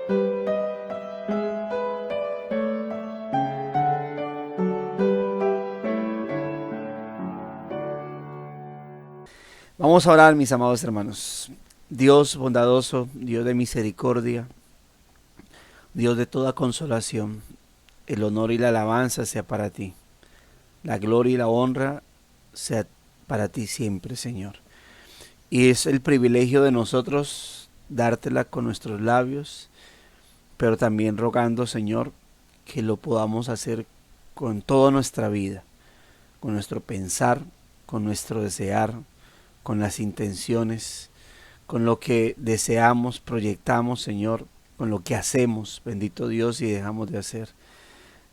Vamos a orar, mis amados hermanos. Dios bondadoso, Dios de misericordia, Dios de toda consolación, el honor y la alabanza sea para ti. La gloria y la honra sea para ti siempre, Señor. Y es el privilegio de nosotros dártela con nuestros labios, pero también rogando, Señor, que lo podamos hacer con toda nuestra vida, con nuestro pensar, con nuestro desear, con las intenciones, con lo que deseamos, proyectamos, Señor, con lo que hacemos, bendito Dios, y dejamos de hacer.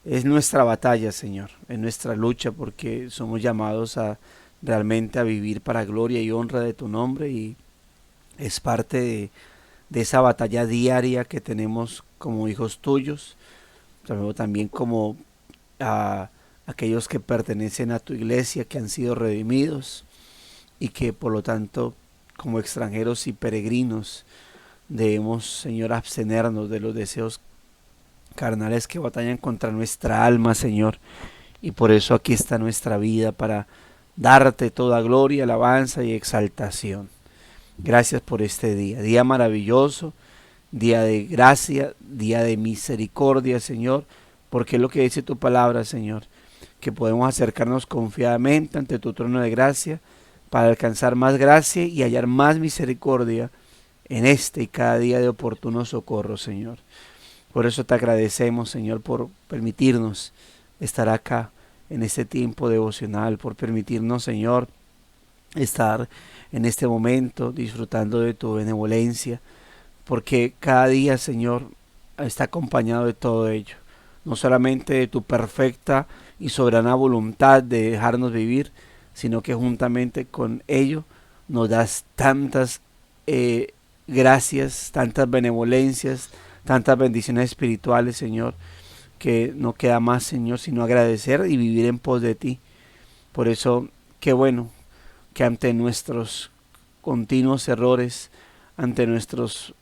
Es nuestra batalla, Señor, es nuestra lucha, porque somos llamados a realmente a vivir para gloria y honra de tu nombre, y es parte de esa batalla diaria que tenemos como hijos tuyos, también como a aquellos que pertenecen a tu iglesia, que han sido redimidos y que por lo tanto como extranjeros y peregrinos debemos, Señor, abstenernos de los deseos carnales que batallan contra nuestra alma, Señor. Y por eso aquí está nuestra vida, para darte toda gloria, alabanza y exaltación. Gracias por este día, día maravilloso, día de gracia, día de misericordia, Señor, porque es lo que dice tu palabra, Señor, que podemos acercarnos confiadamente ante tu trono de gracia para alcanzar más gracia y hallar más misericordia en este y cada día de oportuno socorro, Señor. Por eso te agradecemos, Señor, por permitirnos estar acá en este tiempo devocional, por permitirnos, Señor, estar en este momento disfrutando de tu benevolencia, porque cada día, Señor, está acompañado de todo ello, no solamente de tu perfecta y soberana voluntad de dejarnos vivir, sino que juntamente con ello nos das tantas gracias, tantas benevolencias, tantas bendiciones espirituales, Señor, que no queda más, Señor, sino agradecer y vivir en pos de ti. Por eso, qué bueno que ante nuestros continuos errores, ante nuestros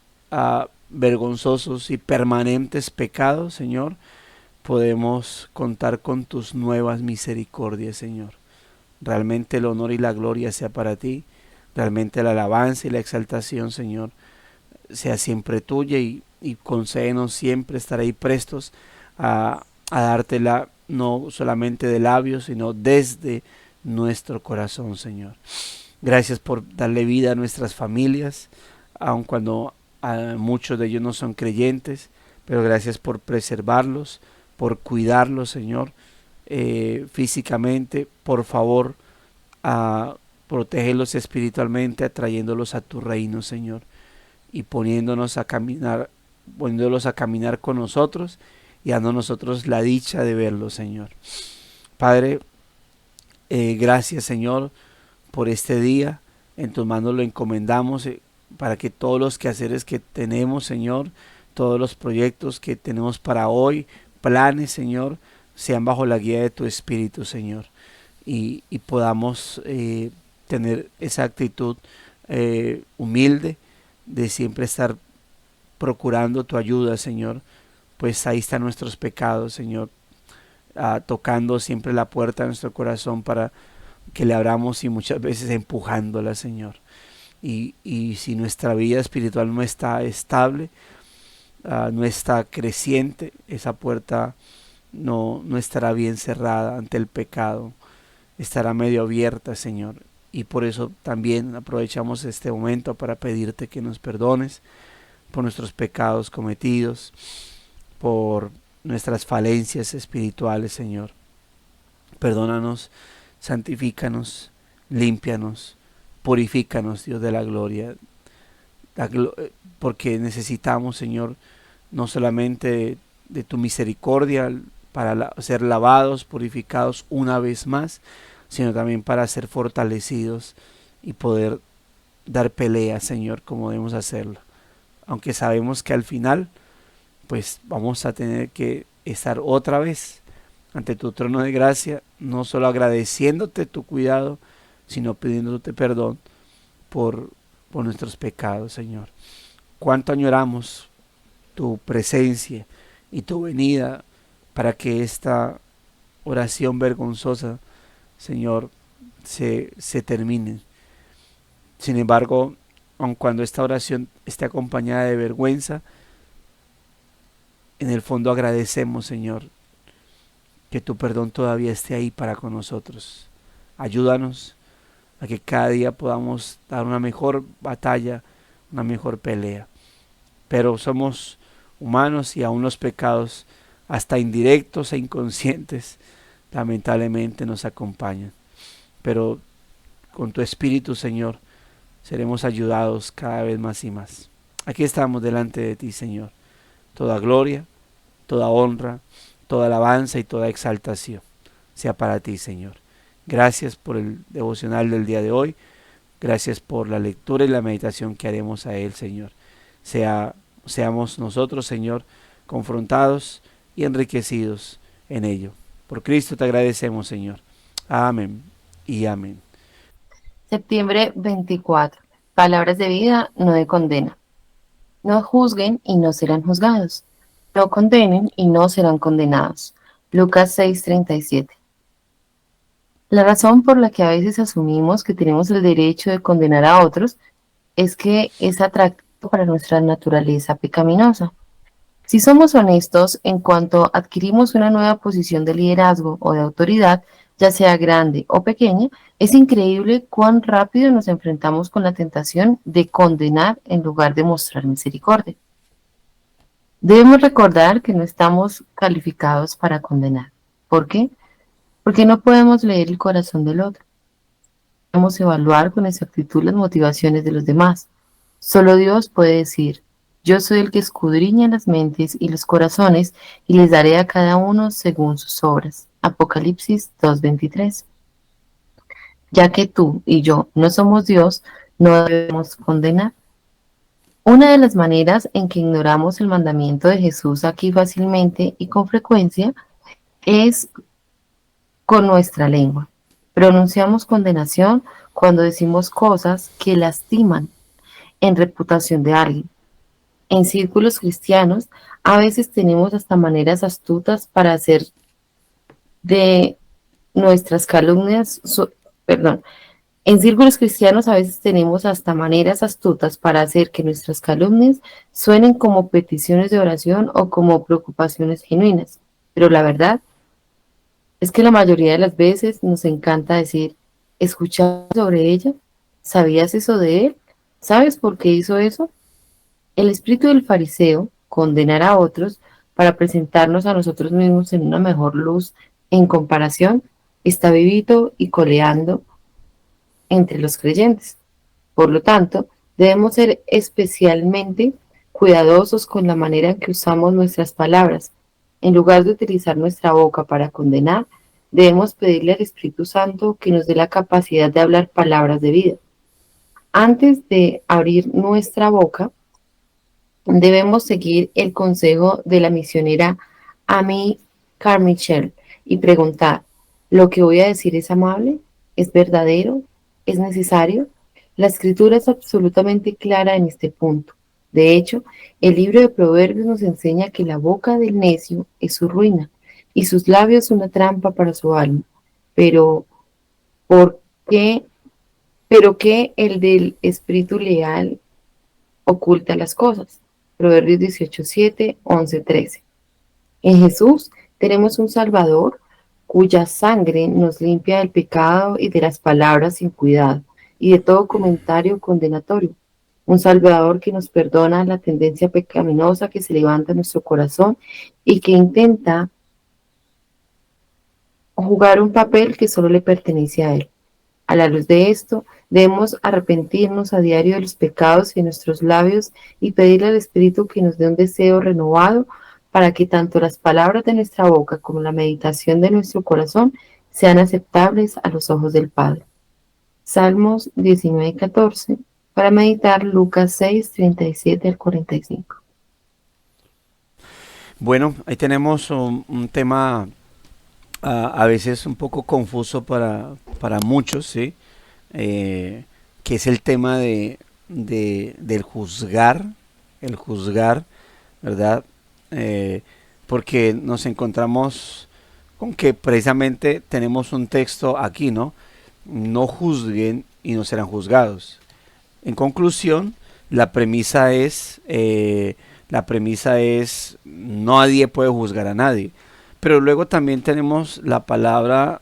vergonzosos y permanentes pecados, Señor, podemos contar con tus nuevas misericordias, Señor. Realmente el honor y la gloria sea para ti, realmente la alabanza y la exaltación, Señor, sea siempre tuya, y concédenos siempre estar ahí prestos a dártela, no solamente de labios, sino desde nuestro corazón, Señor. Gracias por darle vida a nuestras familias, aun cuando muchos de ellos no son creyentes, pero gracias por preservarlos, por cuidarlos, Señor, físicamente. Por favor, protégelos espiritualmente, atrayéndolos a tu reino, Señor, y poniéndolos a caminar con nosotros, y dando nosotros la dicha de verlos, Señor. Padre, gracias, Señor, por este día. En tus manos lo encomendamos, para que todos los quehaceres que tenemos, Señor, todos los proyectos que tenemos para hoy, planes, Señor, sean bajo la guía de tu Espíritu, Señor, y podamos tener esa actitud humilde de siempre estar procurando tu ayuda, Señor, pues ahí están nuestros pecados, Señor, tocando siempre la puerta de nuestro corazón para que le abramos, y muchas veces empujándola, Señor. Y si nuestra vida espiritual no está estable, no está creciente, esa puerta no estará bien cerrada ante el pecado, estará medio abierta, Señor. Y por eso también aprovechamos este momento para pedirte que nos perdones por nuestros pecados cometidos, por nuestras falencias espirituales, Señor. Perdónanos, santifícanos, límpianos, purifícanos, Dios de la gloria, porque necesitamos, Señor, no solamente de tu misericordia para ser lavados, purificados una vez más, sino también para ser fortalecidos y poder dar pelea, Señor, como debemos hacerlo. Aunque sabemos que al final, pues vamos a tener que estar otra vez ante tu trono de gracia, no solo agradeciéndote tu cuidado, sino pidiéndote perdón por nuestros pecados, Señor. Cuánto añoramos tu presencia y tu venida para que esta oración vergonzosa, Señor, se termine. Sin embargo, aun cuando esta oración esté acompañada de vergüenza, en el fondo agradecemos, Señor, que tu perdón todavía esté ahí para con nosotros. Ayúdanos a que cada día podamos dar una mejor batalla, una mejor pelea. Pero somos humanos y aún los pecados, hasta indirectos e inconscientes, lamentablemente nos acompañan. Pero con tu Espíritu, Señor, seremos ayudados cada vez más y más. Aquí estamos delante de ti, Señor. Toda gloria, toda honra, toda alabanza y toda exaltación sea para ti, Señor. Gracias por el devocional del día de hoy. Gracias por la lectura y la meditación que haremos a él, Señor. Seamos nosotros, Señor, confrontados y enriquecidos en ello. Por Cristo te agradecemos, Señor. Amén y amén. Septiembre 24. Palabras de vida, no de condena. No juzguen y no serán juzgados. No condenen y no serán condenados. Lucas 6:37. La razón por la que a veces asumimos que tenemos el derecho de condenar a otros es que es atractivo para nuestra naturaleza pecaminosa. Si somos honestos, en cuanto adquirimos una nueva posición de liderazgo o de autoridad, ya sea grande o pequeña, es increíble cuán rápido nos enfrentamos con la tentación de condenar en lugar de mostrar misericordia. Debemos recordar que no estamos calificados para condenar. ¿Por qué? Porque no podemos leer el corazón del otro. Podemos evaluar con exactitud las motivaciones de los demás. Solo Dios puede decir: yo soy el que escudriña las mentes y los corazones, y les daré a cada uno según sus obras. Apocalipsis 2:23. Ya que tú y yo no somos Dios, no debemos condenar. Una de las maneras en que ignoramos el mandamiento de Jesús aquí fácilmente y con frecuencia es con nuestra lengua. Pronunciamos condenación cuando decimos cosas que lastiman en reputación de alguien. En círculos cristianos, a veces tenemos hasta maneras astutas para hacer de nuestras calumnias, perdón, en círculos cristianos a veces tenemos hasta maneras astutas para hacer que nuestras calumnias suenen como peticiones de oración o como preocupaciones genuinas. Pero la verdad es que la mayoría de las veces nos encanta decir: ¿escuchaste sobre ella? ¿Sabías eso de él? ¿Sabes por qué hizo eso? El espíritu del fariseo, condenar a otros para presentarnos a nosotros mismos en una mejor luz en comparación, está vivito y coleando entre los creyentes. Por lo tanto, debemos ser especialmente cuidadosos con la manera en que usamos nuestras palabras. En lugar de utilizar nuestra boca para condenar, debemos pedirle al Espíritu Santo que nos dé la capacidad de hablar palabras de vida. Antes de abrir nuestra boca, debemos seguir el consejo de la misionera Amy Carmichael y preguntar: ¿lo que voy a decir es amable? ¿Es verdadero? ¿Es necesario? La escritura es absolutamente clara en este punto. De hecho, el libro de Proverbios nos enseña que la boca del necio es su ruina y sus labios una trampa para su alma. Pero, ¿por qué? ¿Pero qué el del espíritu leal oculta las cosas? Proverbios 18:7, 11:13. En Jesús tenemos un Salvador cuya sangre nos limpia del pecado y de las palabras sin cuidado y de todo comentario condenatorio. Un Salvador que nos perdona la tendencia pecaminosa que se levanta en nuestro corazón y que intenta jugar un papel que solo le pertenece a Él. A la luz de esto, debemos arrepentirnos a diario de los pecados de nuestros labios y pedirle al Espíritu que nos dé un deseo renovado para que tanto las palabras de nuestra boca como la meditación de nuestro corazón sean aceptables a los ojos del Padre. Salmos 19:14, para meditar Lucas 6:37 al 45. Bueno, ahí tenemos un tema a veces un poco confuso para muchos, ¿sí? Que es el tema del juzgar, el juzgar. ¿verdad? Porque nos encontramos con que precisamente tenemos un texto aquí, ¿no? No juzguen y no serán juzgados. En conclusión, la premisa es, nadie puede juzgar a nadie. Pero luego también tenemos la palabra,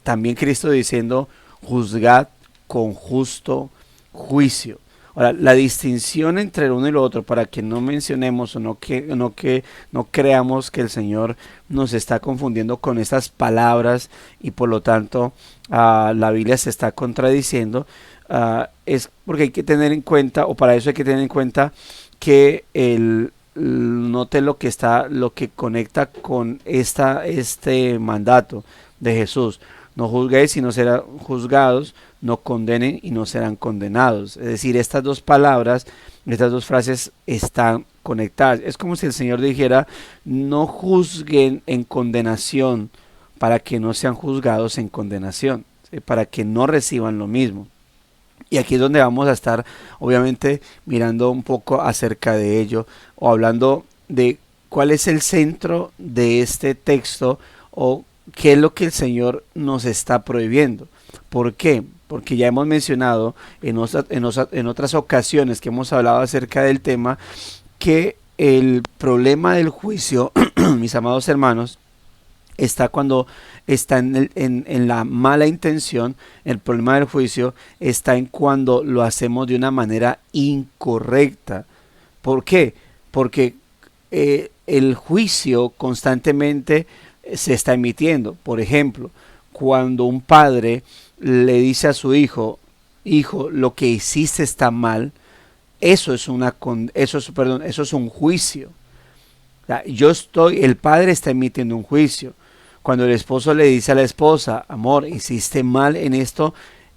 también Cristo diciendo, juzgad con justo juicio. Ahora, la distinción entre el uno y lo otro, para que no mencionemos o no creamos que el Señor nos está confundiendo con estas palabras y por lo tanto la Biblia se está contradiciendo, es porque hay que tener en cuenta, o para eso hay que tener en cuenta que note lo que conecta con este mandato de Jesús. No juzguéis y no serán juzgados, no condenen y no serán condenados. Es decir, estas dos palabras, estas dos frases están conectadas. Es como si el Señor dijera, no juzguen en condenación para que no sean juzgados en condenación, ¿sí? Para que no reciban lo mismo. Y aquí es donde vamos a estar, obviamente, mirando un poco acerca de ello, o hablando de cuál es el centro de este texto, o qué es lo que el Señor nos está prohibiendo. ¿Por qué? Porque ya hemos mencionado en otras ocasiones que hemos hablado acerca del tema, que el problema del juicio, mis amados hermanos, está cuando está en la mala intención. El problema del juicio está en cuando lo hacemos de una manera incorrecta. ¿Por qué? Porque el juicio constantemente se está emitiendo. Por ejemplo, cuando un padre le dice a su hijo, hijo, lo que hiciste está mal, eso es eso es un juicio. O sea, el padre está emitiendo un juicio. Cuando el esposo le dice a la esposa, amor, hiciste mal en esto,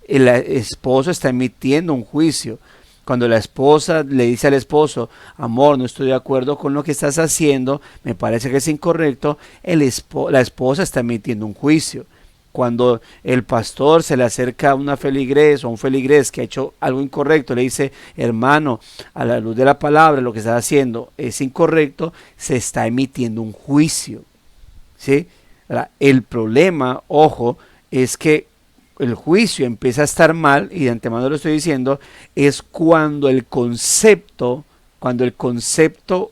el esposo está emitiendo un juicio. Cuando la esposa le dice al esposo, amor, no estoy de acuerdo con lo que estás haciendo, me parece que es incorrecto, la esposa está emitiendo un juicio. Cuando el pastor se le acerca a una feligrés o un feligrés que ha hecho algo incorrecto, le dice, hermano, a la luz de la palabra, lo que estás haciendo es incorrecto, se está emitiendo un juicio. ¿Sí? El problema, ojo, es que el juicio empieza a estar mal, y de antemano lo estoy diciendo, es cuando el concepto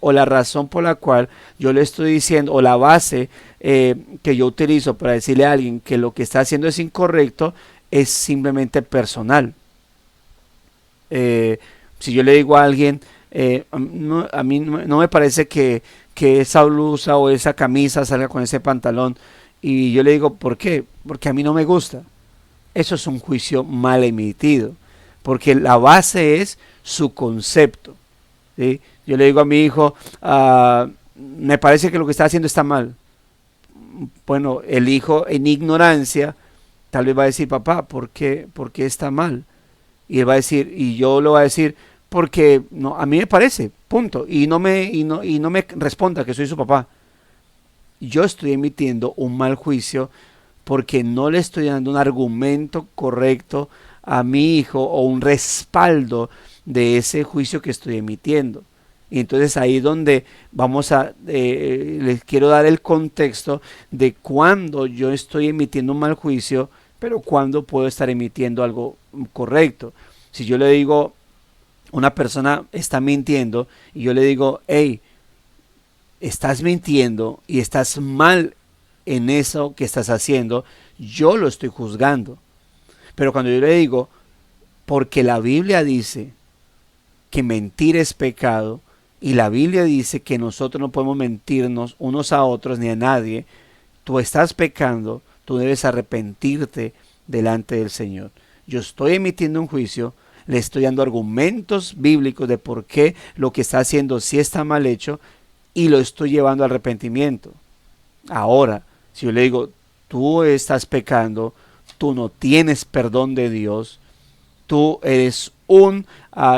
o la razón por la cual yo le estoy diciendo, o la base que yo utilizo para decirle a alguien que lo que está haciendo es incorrecto, es simplemente personal. Si yo le digo a alguien, a mí no me parece que esa blusa o esa camisa salga con ese pantalón, y yo le digo, ¿por qué? Porque a mí no me gusta. Eso es un juicio mal emitido, porque la base es su concepto. ¿Sí? Yo le digo a mi hijo, me parece que lo que está haciendo está mal. Bueno, el hijo en ignorancia tal vez va a decir, papá, ¿por qué está mal? Y él va a decir, y yo le voy a decir, porque no, a mí me parece, punto. Y no me responda que soy su papá. Yo estoy emitiendo un mal juicio porque no le estoy dando un argumento correcto a mi hijo, o un respaldo de ese juicio que estoy emitiendo. Y entonces ahí es donde les quiero dar el contexto de cuando yo estoy emitiendo un mal juicio, pero cuando puedo estar emitiendo algo correcto. Si yo le digo, una persona está mintiendo, y yo le digo, hey, estás mintiendo y estás mal en eso que estás haciendo, yo lo estoy juzgando. Pero cuando yo le digo, porque la Biblia dice que mentir es pecado, y la Biblia dice que nosotros no podemos mentirnos unos a otros ni a nadie, tú estás pecando, tú debes arrepentirte delante del Señor. Yo estoy emitiendo un juicio, le estoy dando argumentos bíblicos de por qué lo que está haciendo sí está mal hecho, y lo estoy llevando al arrepentimiento. Ahora, si yo le digo, tú estás pecando, tú no tienes perdón de Dios, tú eres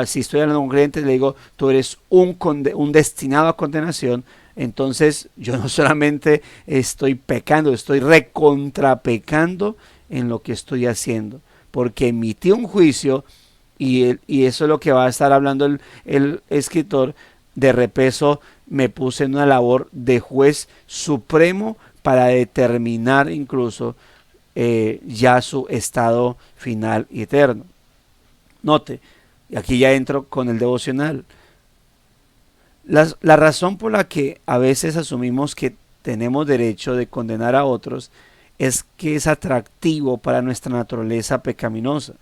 si estoy hablando con un creyente, le digo, tú eres un destinado a condenación, entonces yo no solamente estoy pecando, estoy recontrapecando en lo que estoy haciendo, porque emití un juicio, y eso es lo que va a estar hablando el escritor, de repeso me puse en una labor de juez supremo para determinar incluso ya su estado final y eterno. Note, y aquí ya entro con el devocional. La razón por la que a veces asumimos que tenemos derecho de condenar a otros es que es atractivo para nuestra naturaleza pecaminosa.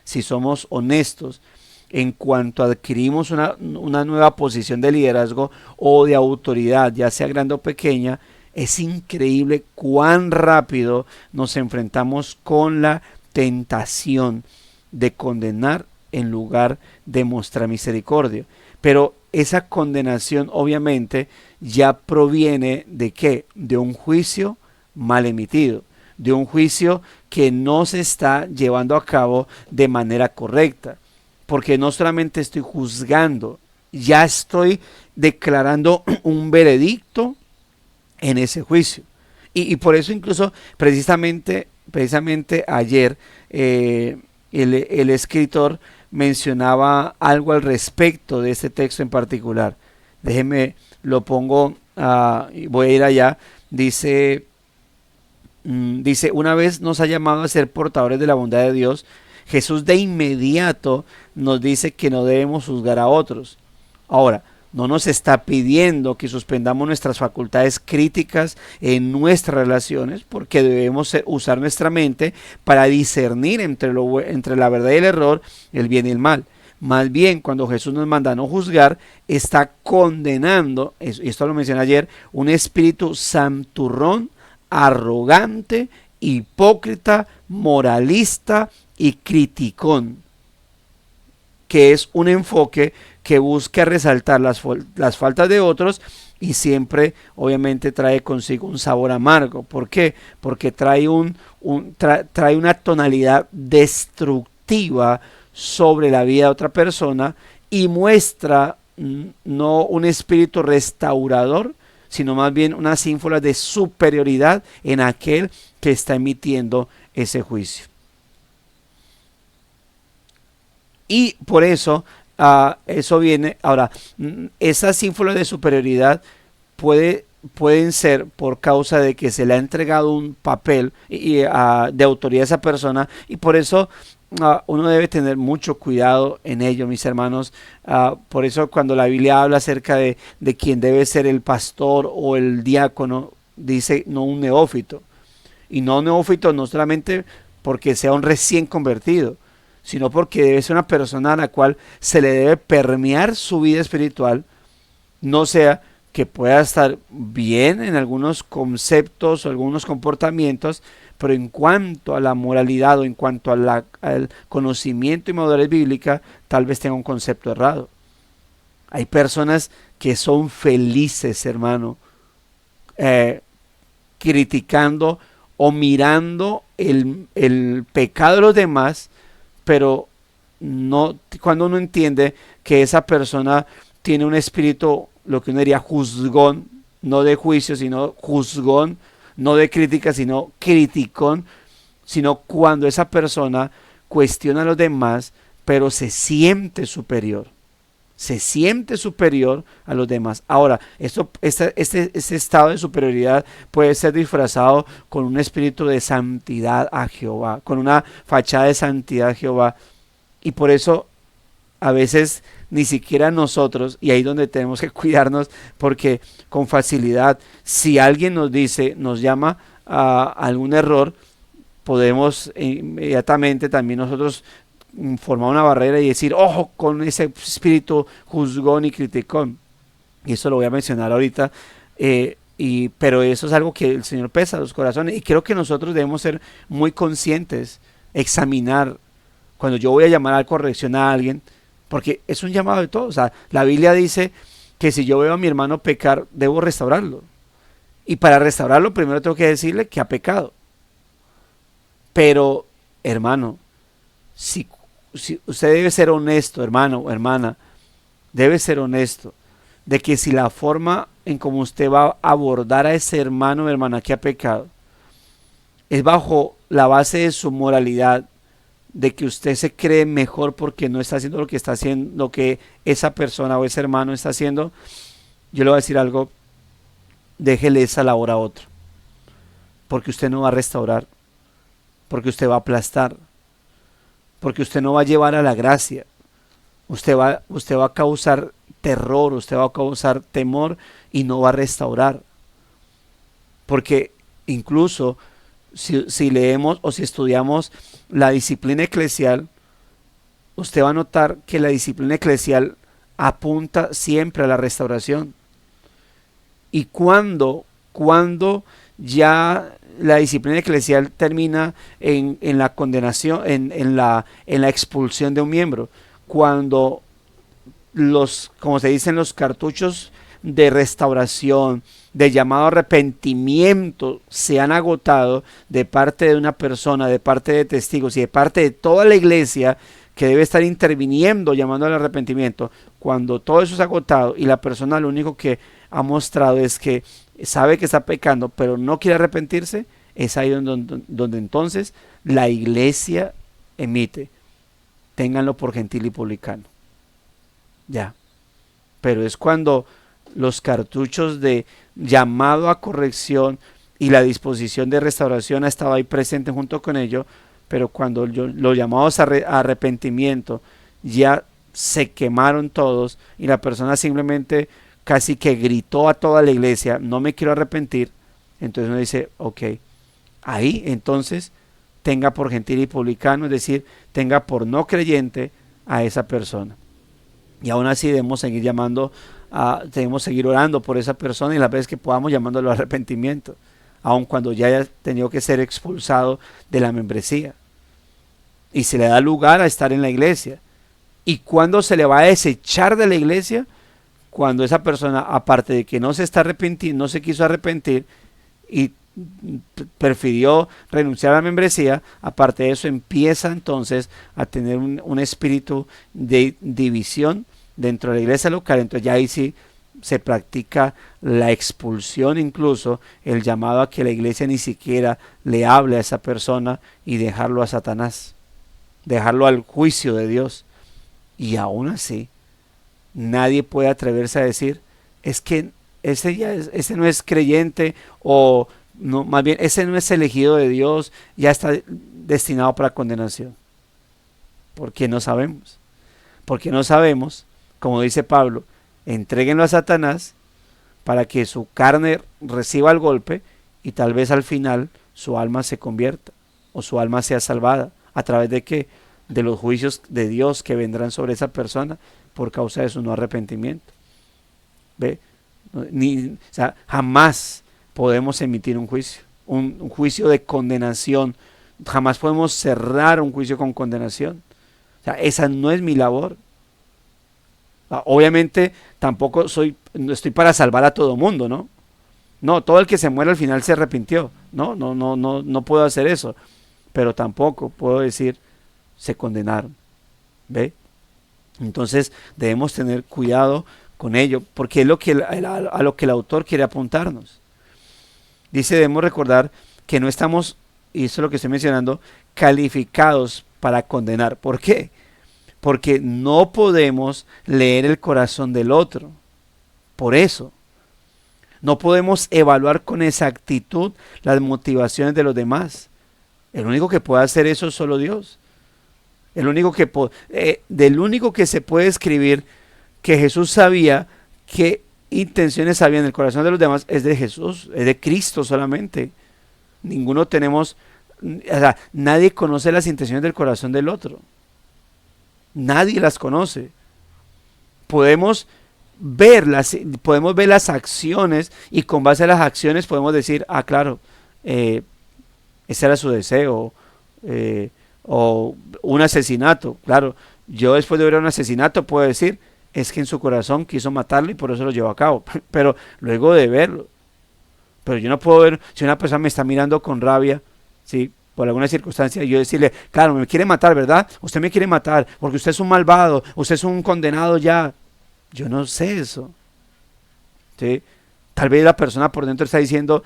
Si somos honestos, en cuanto adquirimos una nueva posición de liderazgo o de autoridad, ya sea grande o pequeña, es increíble cuán rápido nos enfrentamos con la tentación de condenar en lugar de mostrar misericordia. Pero esa condenación obviamente ya proviene de ¿qué? De un juicio mal emitido, de un juicio que no se está llevando a cabo de manera correcta. Porque no solamente estoy juzgando, ya estoy declarando un veredicto en ese juicio. Y por eso incluso precisamente ayer el escritor mencionaba algo al respecto de este texto en particular. Déjeme, lo pongo, voy a ir allá. Dice, una vez nos ha llamado a ser portadores de la bondad de Dios, Jesús de inmediato nos dice que no debemos juzgar a otros. Ahora, no nos está pidiendo que suspendamos nuestras facultades críticas en nuestras relaciones, porque debemos usar nuestra mente para discernir entre la verdad y el error, el bien y el mal. Más bien, cuando Jesús nos manda a no juzgar, está condenando, y esto lo mencioné ayer, un espíritu santurrón, arrogante, hipócrita, moralista y criticón, que es un enfoque que busca resaltar las faltas de otros y siempre obviamente trae consigo un sabor amargo. ¿Por qué? Porque trae una tonalidad destructiva sobre la vida de otra persona y muestra no un espíritu restaurador, sino más bien unas ínfulas de superioridad en aquel que está emitiendo ese juicio. Y por eso eso viene. Ahora, esas ínfulas de superioridad pueden ser por causa de que se le ha entregado un papel de autoridad a esa persona, y por eso uno debe tener mucho cuidado en ello, mis hermanos. Por eso cuando la Biblia habla acerca de quién debe ser el pastor o el diácono, dice no un neófito. Y no un neófito no solamente porque sea un recién convertido, sino porque debe ser una persona a la cual se le debe permear su vida espiritual, no sea que pueda estar bien en algunos conceptos o algunos comportamientos, pero en cuanto a la moralidad o en cuanto al conocimiento y madurez bíblica, tal vez tenga un concepto errado. Hay personas que son felices, hermano, criticando o mirando el pecado de los demás, pero no, cuando uno entiende que esa persona tiene un espíritu, lo que uno diría juzgón, no de juicio, sino juzgón, no de crítica, sino criticón, sino cuando esa persona cuestiona a los demás, pero se siente superior a los demás. Ahora, este estado de superioridad puede ser disfrazado con un espíritu de santidad a Jehová, con una fachada de santidad a Jehová, y por eso a veces ni siquiera nosotros, y ahí donde tenemos que cuidarnos, porque con facilidad, si alguien nos llama a algún error, podemos inmediatamente también nosotros formar una barrera y decir, ojo con ese espíritu juzgón y criticón. Y eso lo voy a mencionar ahorita, pero eso es algo que el Señor pesa a los corazones, y creo que nosotros debemos ser muy conscientes, examinar cuando yo voy a llamar a corrección a alguien, porque es un llamado de todos. O sea, la Biblia dice que si yo veo a mi hermano pecar, debo restaurarlo, y para restaurarlo primero tengo que decirle que ha pecado. Pero, hermano, si usted debe ser honesto, hermano o hermana, debe ser honesto de que si la forma en como usted va a abordar a ese hermano o hermana que ha pecado es bajo la base de su moralidad, de que usted se cree mejor porque no está haciendo lo que está haciendo, lo que esa persona o ese hermano está haciendo, yo le voy a decir algo, déjele esa labor a otro, porque usted no va a restaurar, porque usted va a aplastar, porque usted no va a llevar a la gracia, usted va a causar terror, usted va a causar temor y no va a restaurar. Porque incluso si leemos o si estudiamos la disciplina eclesial, usted va a notar que la disciplina eclesial apunta siempre a la restauración. Y cuando ya la disciplina eclesial termina en la condenación, en la expulsión de un miembro, cuando como se dicen, los cartuchos de restauración, de llamado arrepentimiento se han agotado de parte de una persona, de parte de testigos y de parte de toda la iglesia que debe estar interviniendo llamando al arrepentimiento. Cuando todo eso es agotado y la persona lo único que ha mostrado es que sabe que está pecando pero no quiere arrepentirse, es ahí donde entonces la iglesia emite: ténganlo por gentil y publicano. Ya. Pero es cuando los cartuchos de llamado a corrección y la disposición de restauración ha estado ahí presente junto con ello, pero cuando los llamados a arrepentimiento ya se quemaron todos y la persona simplemente casi que gritó a toda la iglesia: no me quiero arrepentir, entonces uno dice: ok, ahí entonces tenga por gentil y publicano, es decir, tenga por no creyente a esa persona. Y aún así debemos seguir debemos seguir orando por esa persona y las veces que podamos llamándolo al arrepentimiento, aun cuando ya haya tenido que ser expulsado de la membresía. Y se le da lugar a estar en la iglesia. ¿Y cuándo se le va a desechar de la iglesia? Cuando esa persona, aparte de que no se está arrepintiendo, no se quiso arrepentir y prefirió renunciar a la membresía, aparte de eso empieza entonces a tener un espíritu de división dentro de la iglesia local. Entonces ya ahí sí se practica la expulsión, incluso el llamado a que la iglesia ni siquiera le hable a esa persona y dejarlo a Satanás, dejarlo al juicio de Dios. Y aún así nadie puede atreverse a decir: es que ese no es creyente, o no, más bien ese no es elegido de Dios, ya está destinado para condenación. Porque no sabemos. Porque no sabemos, como dice Pablo: entréguenlo a Satanás para que su carne reciba el golpe y tal vez al final su alma se convierta o su alma sea salvada. ¿A través de qué? De los juicios de Dios que vendrán sobre esa persona por causa de su no arrepentimiento. ¿Ve? O sea, jamás podemos emitir un juicio, un juicio de condenación. Jamás podemos cerrar un juicio con condenación. O sea, esa no es mi labor. Obviamente tampoco no estoy para salvar a todo mundo, ¿no? No, todo el que se muere al final se arrepintió. No puedo hacer eso. Pero tampoco puedo decir: se condenaron. ¿Ve? Entonces debemos tener cuidado con ello, porque es a lo que el autor quiere apuntarnos. Dice: debemos recordar que no estamos, y eso es lo que estoy mencionando, calificados para condenar. ¿Por qué? Porque no podemos leer el corazón del otro. Por eso no podemos evaluar con exactitud las motivaciones de los demás. El único que puede hacer eso es solo Dios. Del único que se puede escribir que Jesús sabía qué intenciones había en el corazón de los demás es de Jesús, es de Cristo solamente. Ninguno tenemos, o sea, nadie conoce las intenciones del corazón del otro. Nadie las conoce. Podemos ver las acciones y con base a las acciones podemos decir: ah, claro, ese era su deseo, o un asesinato. Claro, yo después de ver un asesinato puedo decir: es que en su corazón quiso matarlo y por eso lo llevó a cabo. Pero luego de verlo, pero yo no puedo ver, si una persona me está mirando con rabia, ¿sí?, por alguna circunstancia, y yo decirle: claro, me quiere matar, ¿verdad? Usted me quiere matar porque usted es un malvado, usted es un condenado ya. Yo no sé eso, ¿sí? Tal vez la persona por dentro está diciendo: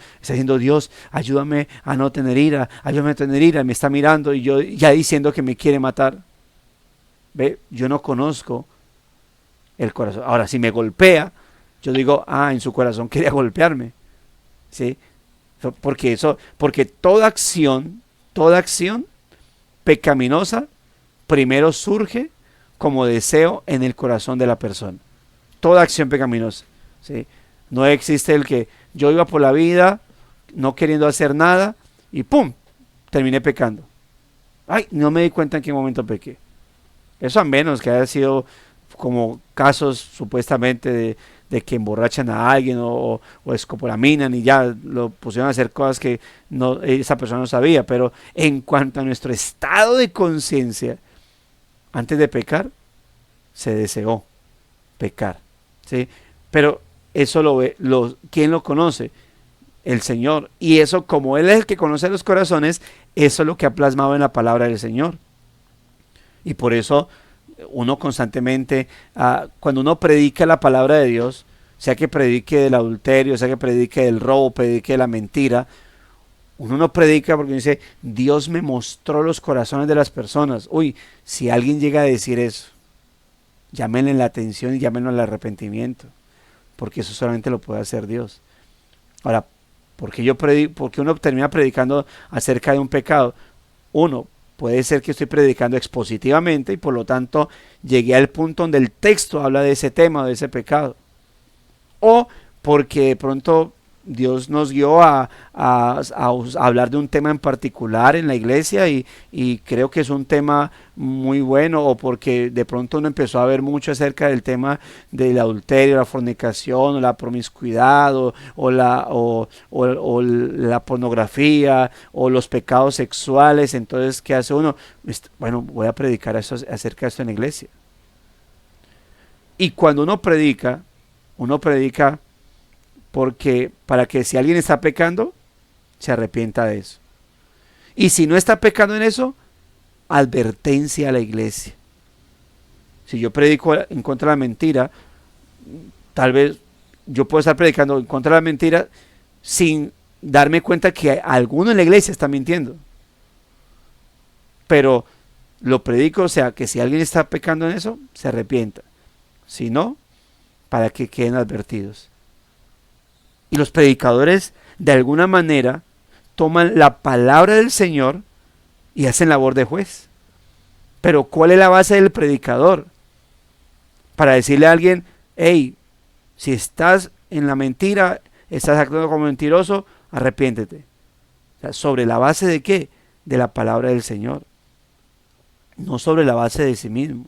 Dios, ayúdame a no tener ira, ayúdame a tener ira, me está mirando y yo ya diciendo que me quiere matar. ¿Ve? Yo no conozco el corazón. Ahora, si me golpea yo digo, en su corazón quería golpearme, ¿sí? Porque toda acción pecaminosa primero surge como deseo en el corazón de la persona. Toda acción pecaminosa, ¿sí? No existe el que yo iba por la vida no queriendo hacer nada y ¡pum! Terminé pecando. Ay, no me di cuenta en qué momento pequé. Eso a menos que haya sido como casos supuestamente de que emborrachan a alguien o escopolaminan y ya lo pusieron a hacer cosas que no, esa persona no sabía. Pero en cuanto a nuestro estado de conciencia, antes de pecar, se deseó pecar, ¿sí? Pero eso ¿quién lo conoce? El Señor. Y eso, como Él es el que conoce los corazones, eso es lo que ha plasmado en la palabra del Señor. Y por eso uno constantemente, cuando uno predica la palabra de Dios, sea que predique del adulterio, sea que predique del robo, predique de la mentira, uno no predica porque dice, Dios me mostró los corazones de las personas. Uy, si alguien llega a decir eso, llámenle la atención y llámenlo al arrepentimiento, porque eso solamente lo puede hacer Dios. Ahora, porque uno termina predicando acerca de un pecado? Uno, puede ser que estoy predicando expositivamente y por lo tanto llegué al punto donde el texto habla de ese tema, de ese pecado. O porque de pronto Dios nos guió a hablar de un tema en particular en la iglesia y creo que es un tema muy bueno, o porque de pronto uno empezó a ver mucho acerca del tema del adulterio, la fornicación, o la promiscuidad, o la pornografía, o los pecados sexuales. Entonces, ¿qué hace uno? Bueno, voy a predicar acerca de esto en la iglesia. Y cuando uno predica porque para que si alguien está pecando, se arrepienta de eso. Y si no está pecando en eso, advertencia a la iglesia. Si yo predico en contra de la mentira, tal vez yo puedo estar predicando en contra de la mentira sin darme cuenta que alguno en la iglesia está mintiendo. Pero lo predico, o sea, que si alguien está pecando en eso, se arrepienta. Si no, para que queden advertidos. Y los predicadores, de alguna manera, toman la palabra del Señor y hacen labor de juez. Pero ¿cuál es la base del predicador? Para decirle a alguien, hey, si estás en la mentira, estás actuando como mentiroso, arrepiéntete. O sea, ¿sobre la base de qué? De la palabra del Señor. No sobre la base de sí mismo.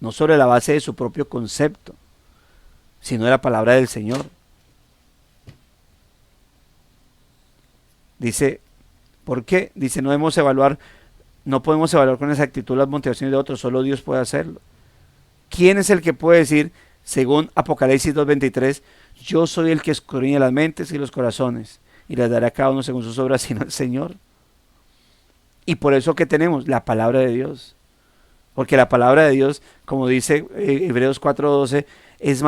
No sobre la base de su propio concepto, sino de la palabra del Señor. Dice, ¿por qué? Dice, no podemos evaluar con exactitud las motivaciones de otros, solo Dios puede hacerlo. ¿Quién es el que puede decir, según Apocalipsis 2:23, yo soy el que escudriña las mentes y los corazones, y les daré a cada uno según sus obras, sino el Señor? Y por eso que tenemos la palabra de Dios. Porque la palabra de Dios, como dice Hebreos 4:12, es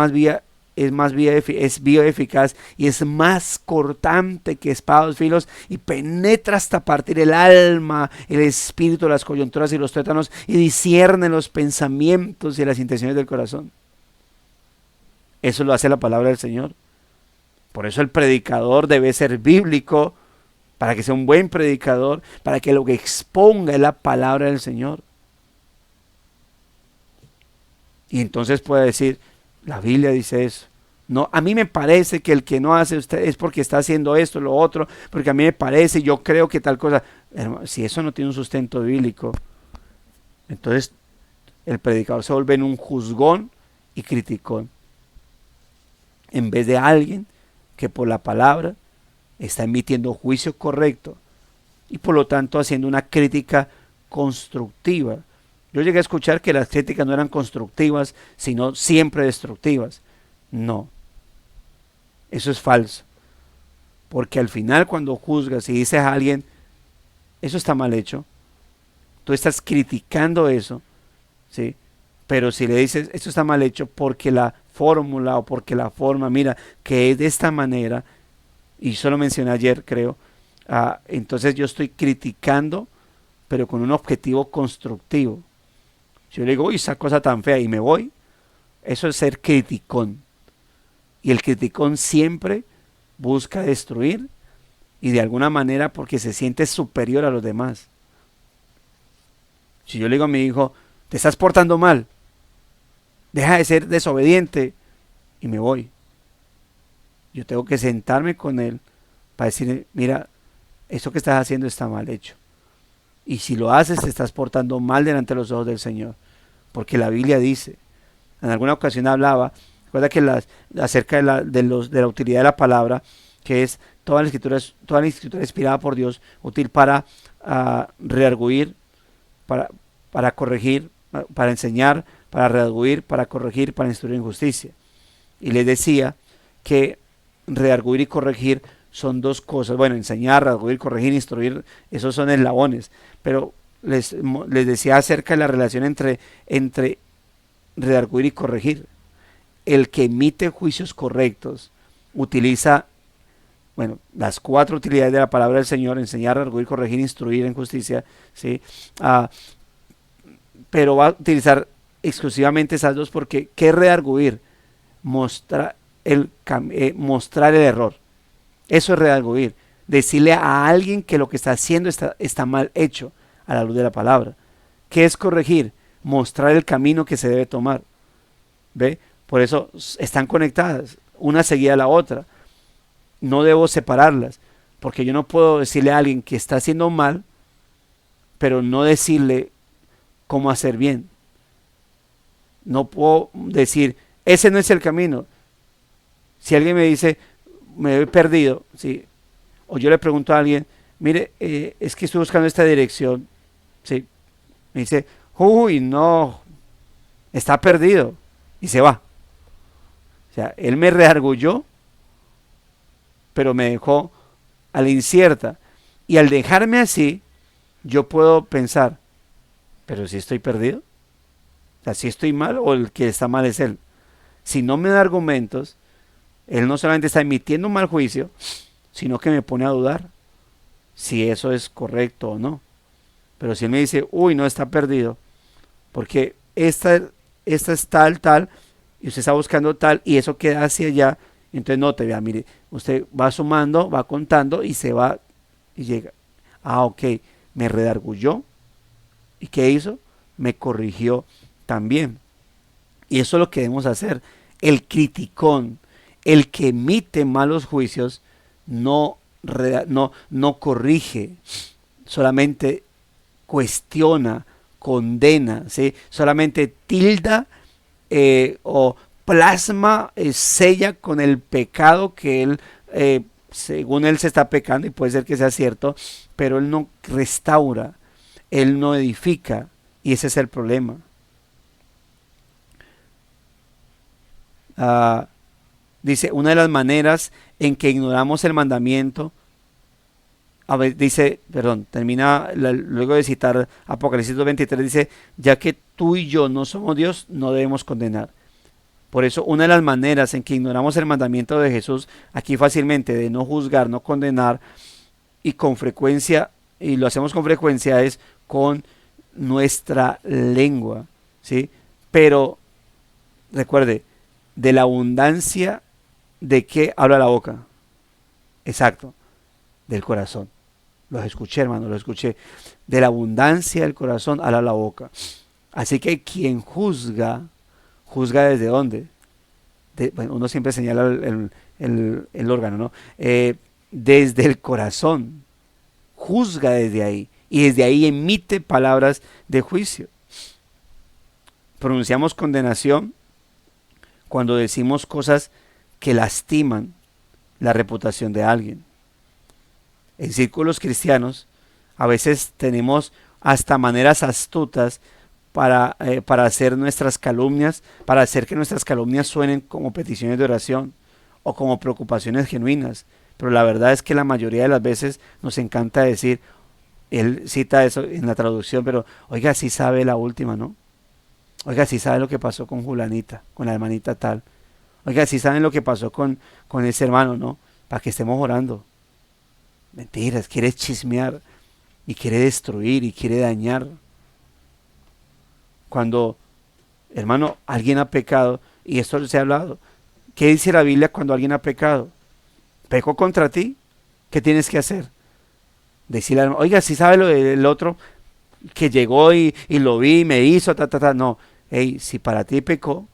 bioeficaz y es más cortante que espada de dos filos y penetra hasta partir el alma, el espíritu, las coyunturas y los tuétanos y discierne los pensamientos y las intenciones del corazón. Eso lo hace la palabra del Señor. Por eso el predicador debe ser bíblico, para que sea un buen predicador, para que lo que exponga es la palabra del Señor. Y entonces puede decir, la Biblia dice eso. No, a mí me parece que el que no hace usted es porque está haciendo esto, lo otro, porque a mí me parece, yo creo que tal cosa. Hermano, si eso no tiene un sustento bíblico, entonces el predicador se vuelve en un juzgón y criticón, en vez de alguien que por la palabra está emitiendo juicio correcto y por lo tanto haciendo una crítica constructiva. Yo llegué a escuchar que las críticas no eran constructivas, sino siempre destructivas. No, eso es falso. Porque al final cuando juzgas y dices a alguien, eso está mal hecho, tú estás criticando eso, ¿sí? Pero si le dices, esto está mal hecho porque la fórmula o porque la forma, mira, que es de esta manera, y solo mencioné ayer, creo, entonces yo estoy criticando, pero con un objetivo constructivo. Si yo le digo, uy, esa cosa tan fea y me voy, eso es ser criticón. Y el criticón siempre busca destruir y de alguna manera porque se siente superior a los demás. Si yo le digo a mi hijo, te estás portando mal, deja de ser desobediente, y me voy. Yo tengo que sentarme con él para decirle, mira, eso que estás haciendo está mal hecho. Y si lo haces, te estás portando mal delante de los ojos del Señor. Porque la Biblia dice, en alguna ocasión hablaba, recuerda que acerca de la utilidad de la palabra, que es toda la escritura inspirada por Dios, útil para redarguir, para corregir, para enseñar, para redarguir, para corregir, para instruir en justicia. Y les decía que redarguir y corregir son dos cosas. Bueno, enseñar, redarguir, corregir, instruir, esos son eslabones. Pero les decía acerca de la relación entre redarguir y corregir. El que emite juicios correctos utiliza, bueno, las 4 utilidades de la palabra del Señor: enseñar, redarguir, corregir, instruir en justicia, ¿sí? Pero va a utilizar exclusivamente esas dos, porque ¿qué es redarguir? Mostrar el error. Eso es redarguir. Decirle a alguien que lo que está haciendo está mal hecho a la luz de la palabra. ¿Qué es corregir? Mostrar el camino que se debe tomar. ¿Ve? Por eso están conectadas, una seguida a la otra. No debo separarlas, porque yo no puedo decirle a alguien que está haciendo mal, pero no decirle cómo hacer bien. No puedo decir, ese no es el camino. Si alguien me dice, me he perdido, ¿sí? O yo le pregunto a alguien, mire, es que estoy buscando esta dirección, ¿sí? Me dice, uy, no, está perdido, y se va. O sea, él me redarguyó, pero me dejó a la incierta. Y al dejarme así, yo puedo pensar, pero si estoy perdido, o sea, si estoy mal, o el que está mal es él. Si no me da argumentos, él no solamente está emitiendo un mal juicio, sino que me pone a dudar si eso es correcto o no. Pero si él me dice, uy, no, está perdido, porque esta es tal, y usted está buscando tal, y eso queda hacia allá, entonces no te vea, mire, usted va sumando, va contando, y se va, y llega. Ok, me redarguyó, ¿y qué hizo? Me corrigió también. Y eso es lo que debemos hacer. El criticón, el que emite malos juicios, no corrige, solamente cuestiona, condena, ¿sí? Solamente tilda o plasma, sella con el pecado que él, según él se está pecando, y puede ser que sea cierto, pero él no restaura, él no edifica, y ese es el problema. Dice, una de las maneras en que ignoramos el mandamiento, termina luego de citar Apocalipsis 2:23, dice, ya que tú y yo no somos Dios, no debemos condenar. Por eso, una de las maneras en que ignoramos el mandamiento de Jesús, aquí fácilmente, de no juzgar, no condenar, y con frecuencia, y lo hacemos con frecuencia, es con nuestra lengua, ¿sí? Pero, recuerde, de la abundancia, ¿de qué habla la boca? Exacto, del corazón. Los escuché, hermano, los escuché. De la abundancia del corazón habla la boca. Así que quien juzga, juzga desde dónde. Bueno, uno siempre señala el órgano, ¿no? Desde el corazón. Juzga desde ahí. Y desde ahí emite palabras de juicio. Pronunciamos condenación cuando decimos cosas que lastiman la reputación de alguien. En círculos cristianos a veces tenemos hasta maneras astutas para hacer nuestras calumnias, para hacer que nuestras calumnias suenen como peticiones de oración o como preocupaciones genuinas. Pero la verdad es que la mayoría de las veces nos encanta decir, él cita eso en la traducción, pero oiga, sí sabe la última, ¿no? Oiga, sí sabe lo que pasó con Julanita, con la hermanita tal. Oiga, sí saben lo que pasó con ese hermano, ¿no? Para que estemos orando. Mentiras, quiere chismear y quiere destruir y quiere dañar. Cuando, hermano, alguien ha pecado, y esto se ha hablado, ¿Qué dice la Biblia cuando alguien ha pecado? ¿Pecó contra ti? ¿Qué tienes que hacer? Decirle, oiga, si sabe lo del otro que llegó y lo vi, me hizo, ta, ta, ta. No, hey, si para ti pecó,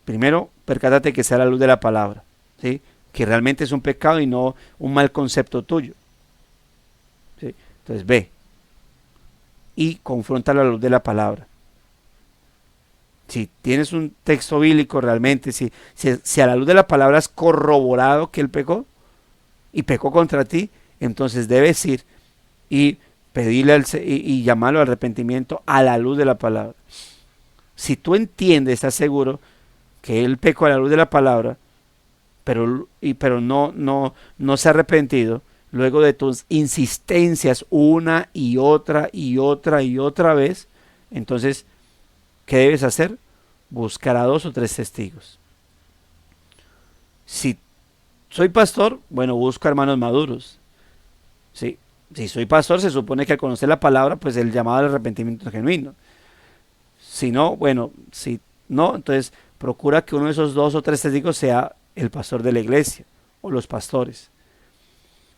primero percátate que sea la luz de la palabra, ¿sí? Que realmente es un pecado y no un mal concepto tuyo, ¿sí? Entonces ve y confronta la luz de la palabra. Si tienes un texto bíblico realmente, si a la luz de la palabra has corroborado que él pecó y pecó contra ti, entonces debes ir y pedirle y llamarlo al arrepentimiento a la luz de la palabra. Si tú entiendes, estás seguro que él pecó a la luz de la palabra, pero no se ha arrepentido, luego de tus insistencias una y otra y otra y otra vez, entonces, ¿qué debes hacer? Buscar a 2 o 3 testigos. Si soy pastor, bueno, busco hermanos maduros. ¿Sí? Si soy pastor, se supone que al conocer la palabra, pues el llamado al arrepentimiento es genuino. Si no, bueno, si no, entonces procura que uno de esos 2 o 3 testigos sea el pastor de la iglesia o los pastores.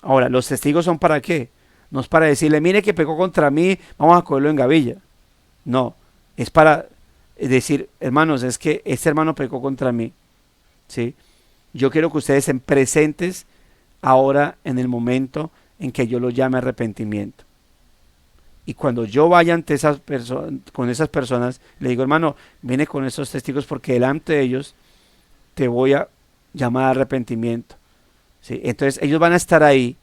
Ahora, ¿los testigos son para qué? No es para decirle, mire que pecó contra mí, vamos a cogerlo en gavilla. No, es para decir, hermanos, es que este hermano pecó contra mí. ¿Sí? Yo quiero que ustedes estén presentes ahora en el momento en que yo lo llame arrepentimiento. Y cuando yo vaya ante con esas personas, le digo, hermano, viene con esos testigos porque delante de ellos te voy a llamar a arrepentimiento. ¿Sí? Entonces ellos van a estar ahí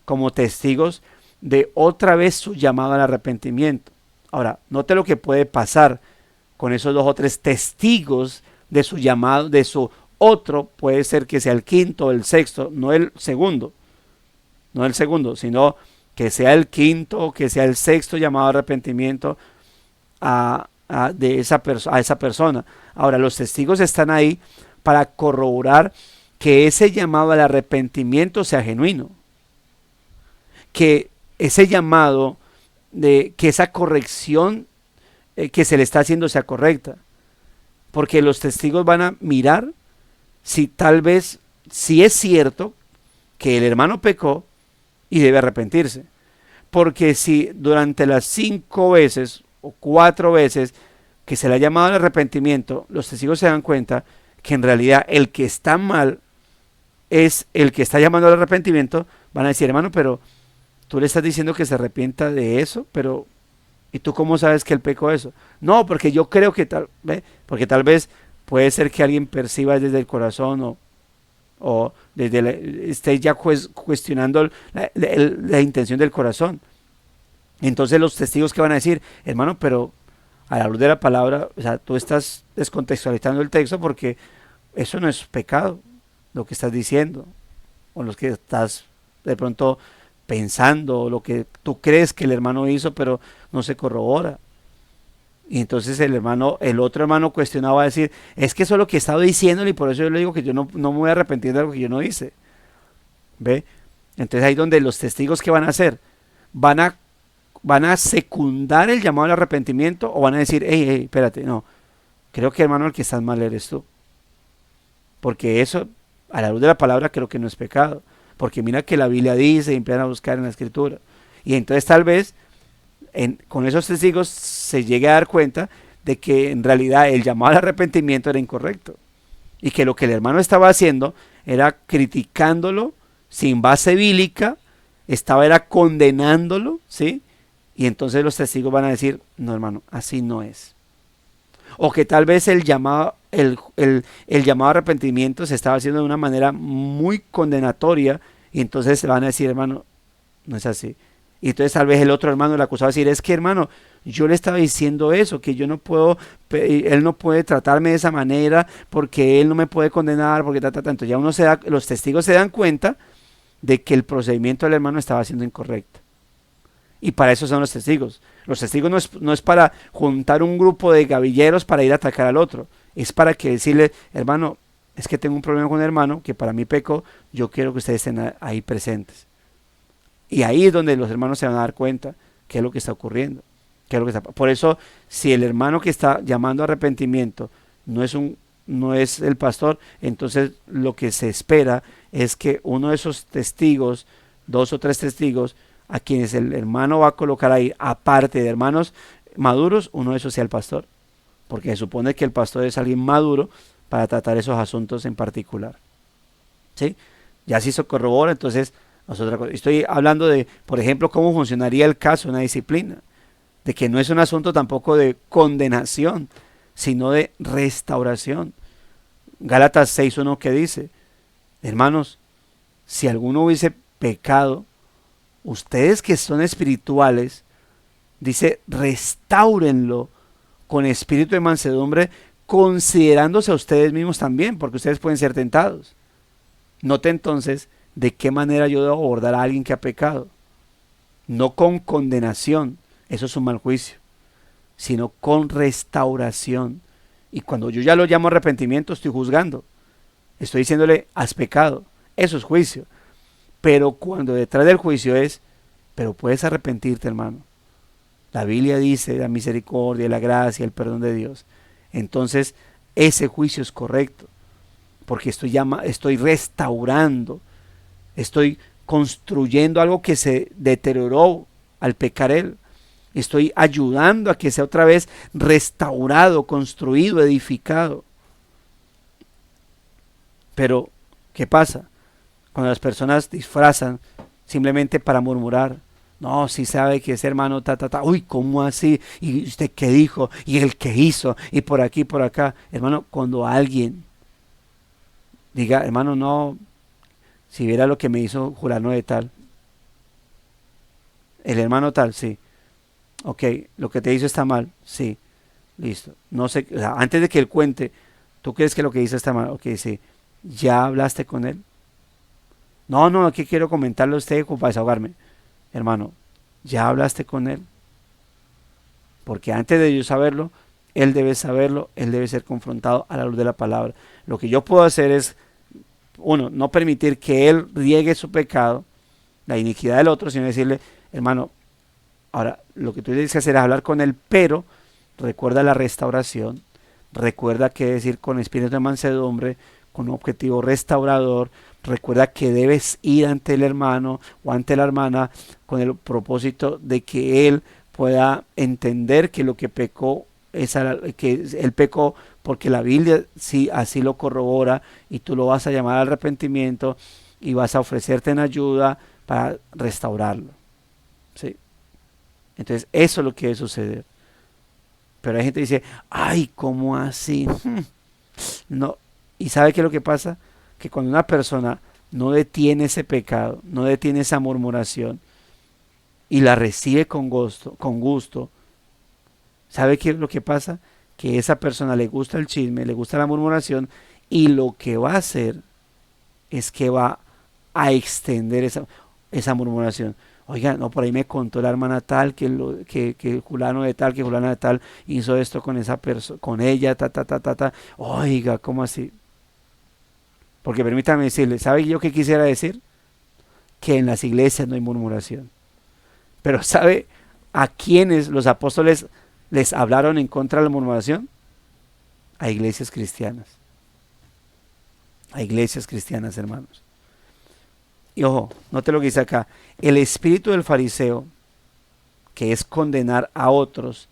como testigos de otra vez su llamado al arrepentimiento. Ahora, note lo que puede pasar con esos 2 o 3 testigos de su llamado, de su otro, puede ser que sea el quinto o el sexto, no el segundo, sino que sea el quinto o que sea el sexto llamado a arrepentimiento a esa persona. Ahora, los testigos están ahí para corroborar que ese llamado al arrepentimiento sea genuino, que ese llamado, que esa corrección que se le está haciendo sea correcta, porque los testigos van a mirar si tal vez, si es cierto que el hermano pecó y debe arrepentirse, porque si durante las 5 veces o 4 veces que se le ha llamado al arrepentimiento, los testigos se dan cuenta que en realidad el que está mal es el que está llamando al arrepentimiento, van a decir, hermano, pero tú le estás diciendo que se arrepienta de eso, pero ¿y tú cómo sabes que él pecó eso? No, porque yo creo que porque tal vez puede ser que alguien perciba desde el corazón o esté ya cuestionando la intención del corazón. Entonces los testigos que van a decir, hermano, pero a la luz de la palabra, o sea, tú estás descontextualizando el texto porque eso no es pecado, lo que estás diciendo, o lo que estás de pronto pensando, o lo que tú crees que el hermano hizo, pero no se corrobora. Y entonces el otro hermano cuestionado va a decir, es que eso es lo que he estado diciéndole y por eso yo le digo que yo no me voy a arrepentir de algo que yo no hice. ¿Ve? Entonces ahí donde los testigos, ¿qué van a hacer? Van a secundar el llamado al arrepentimiento o van a decir, hey, espérate, no, creo que hermano el que estás mal eres tú. Porque eso, a la luz de la palabra, creo que no es pecado. Porque mira que la Biblia dice y empiezan a buscar en la Escritura. Y entonces tal vez con esos testigos se llegue a dar cuenta de que en realidad el llamado al arrepentimiento era incorrecto. Y que lo que el hermano estaba haciendo era criticándolo sin base bíblica, era condenándolo, ¿sí? Y entonces los testigos van a decir, no hermano, así no es. O que tal vez el llamado a arrepentimiento se estaba haciendo de una manera muy condenatoria y entonces se van a decir, hermano, no es así. Y entonces tal vez el otro hermano le acusaba de decir, es que hermano, yo le estaba diciendo eso, que yo no puedo, él no puede tratarme de esa manera porque él no me puede condenar, porque tanto. Ya los testigos se dan cuenta de que el procedimiento del hermano estaba siendo incorrecto. Y para eso son los testigos. Los testigos no es para juntar un grupo de gavilleros para ir a atacar al otro. Es para que decirle, hermano, es que tengo un problema con el hermano, que para mí pecó, yo quiero que ustedes estén ahí presentes. Y ahí es donde los hermanos se van a dar cuenta qué es lo que está ocurriendo. Por eso, si el hermano que está llamando a arrepentimiento no es un no es el pastor, entonces lo que se espera es que uno de esos testigos, 2 o 3 testigos, a quienes el hermano va a colocar ahí, aparte de hermanos maduros, uno de esos sea el pastor, porque se supone que el pastor es alguien maduro para tratar esos asuntos en particular. ¿Sí? Ya si se corrobora, entonces es otra cosa. Estoy hablando de, por ejemplo, cómo funcionaría el caso de una disciplina, de que no es un asunto tampoco de condenación, sino de restauración. Gálatas 6:1 que dice, hermanos, si alguno hubiese pecado, ustedes que son espirituales, dice, restáurenlo con espíritu de mansedumbre, considerándose a ustedes mismos también, porque ustedes pueden ser tentados. Note entonces de qué manera yo debo abordar a alguien que ha pecado. No con condenación, eso es un mal juicio, sino con restauración. Y cuando yo ya lo llamo arrepentimiento, estoy juzgando. Estoy diciéndole, has pecado. Eso es juicio. Pero cuando detrás del juicio es, pero puedes arrepentirte, hermano. La Biblia dice la misericordia, la gracia, el perdón de Dios. Entonces, ese juicio es correcto. Porque estoy restaurando, estoy construyendo algo que se deterioró al pecar él. Estoy ayudando a que sea otra vez restaurado, construido, edificado. Pero, ¿qué pasa? Cuando las personas disfrazan simplemente para murmurar. No, si sabe que ese hermano, uy, ¿cómo así? ¿Y usted qué dijo? ¿Y el qué hizo? Y por aquí, por acá. Hermano, cuando alguien diga, hermano, no, si viera lo que me hizo Julano de tal. El hermano tal, sí. Ok, lo que te hizo está mal, sí. Listo. No sé, o sea, antes de que él cuente, ¿tú crees que lo que hizo está mal? Ok, sí. ¿Ya hablaste con él? No, no, aquí quiero comentarle a usted para desahogarme. Hermano, ¿ya hablaste con él? Porque antes de yo saberlo, él debe saberlo, él debe ser confrontado a la luz de la palabra. Lo que yo puedo hacer es, uno, no permitir que él riegue su pecado, la iniquidad del otro, sino decirle, hermano, ahora lo que tú tienes que hacer es hablar con él, pero recuerda la restauración, recuerda que decir con espíritu de mansedumbre, con un objetivo restaurador, recuerda que debes ir ante el hermano o ante la hermana con el propósito de que él pueda entender que lo que pecó es que él pecó porque la Biblia sí así lo corrobora y tú lo vas a llamar al arrepentimiento y vas a ofrecerte en ayuda para restaurarlo. ¿Sí? Entonces eso es lo que debe suceder. Pero hay gente que dice, ay, ¿cómo así? No. ¿Y sabe qué es lo que pasa? Que cuando una persona no detiene ese pecado, no detiene esa murmuración y la recibe con gusto, ¿sabe qué es lo que pasa? Que a esa persona le gusta el chisme, le gusta la murmuración y lo que va a hacer es que va a extender esa murmuración. Oiga, no, por ahí me contó la hermana tal que fulano de tal, que fulana de tal hizo esto con esa persona, con ella, ta. Oiga, ¿cómo así? Porque permítame decirle, ¿sabe yo qué quisiera decir? Que en las iglesias no hay murmuración. Pero ¿sabe a quiénes los apóstoles les hablaron en contra de la murmuración? A iglesias cristianas. A iglesias cristianas, hermanos. Y ojo, note lo que dice acá. El espíritu del fariseo, que es condenar a otros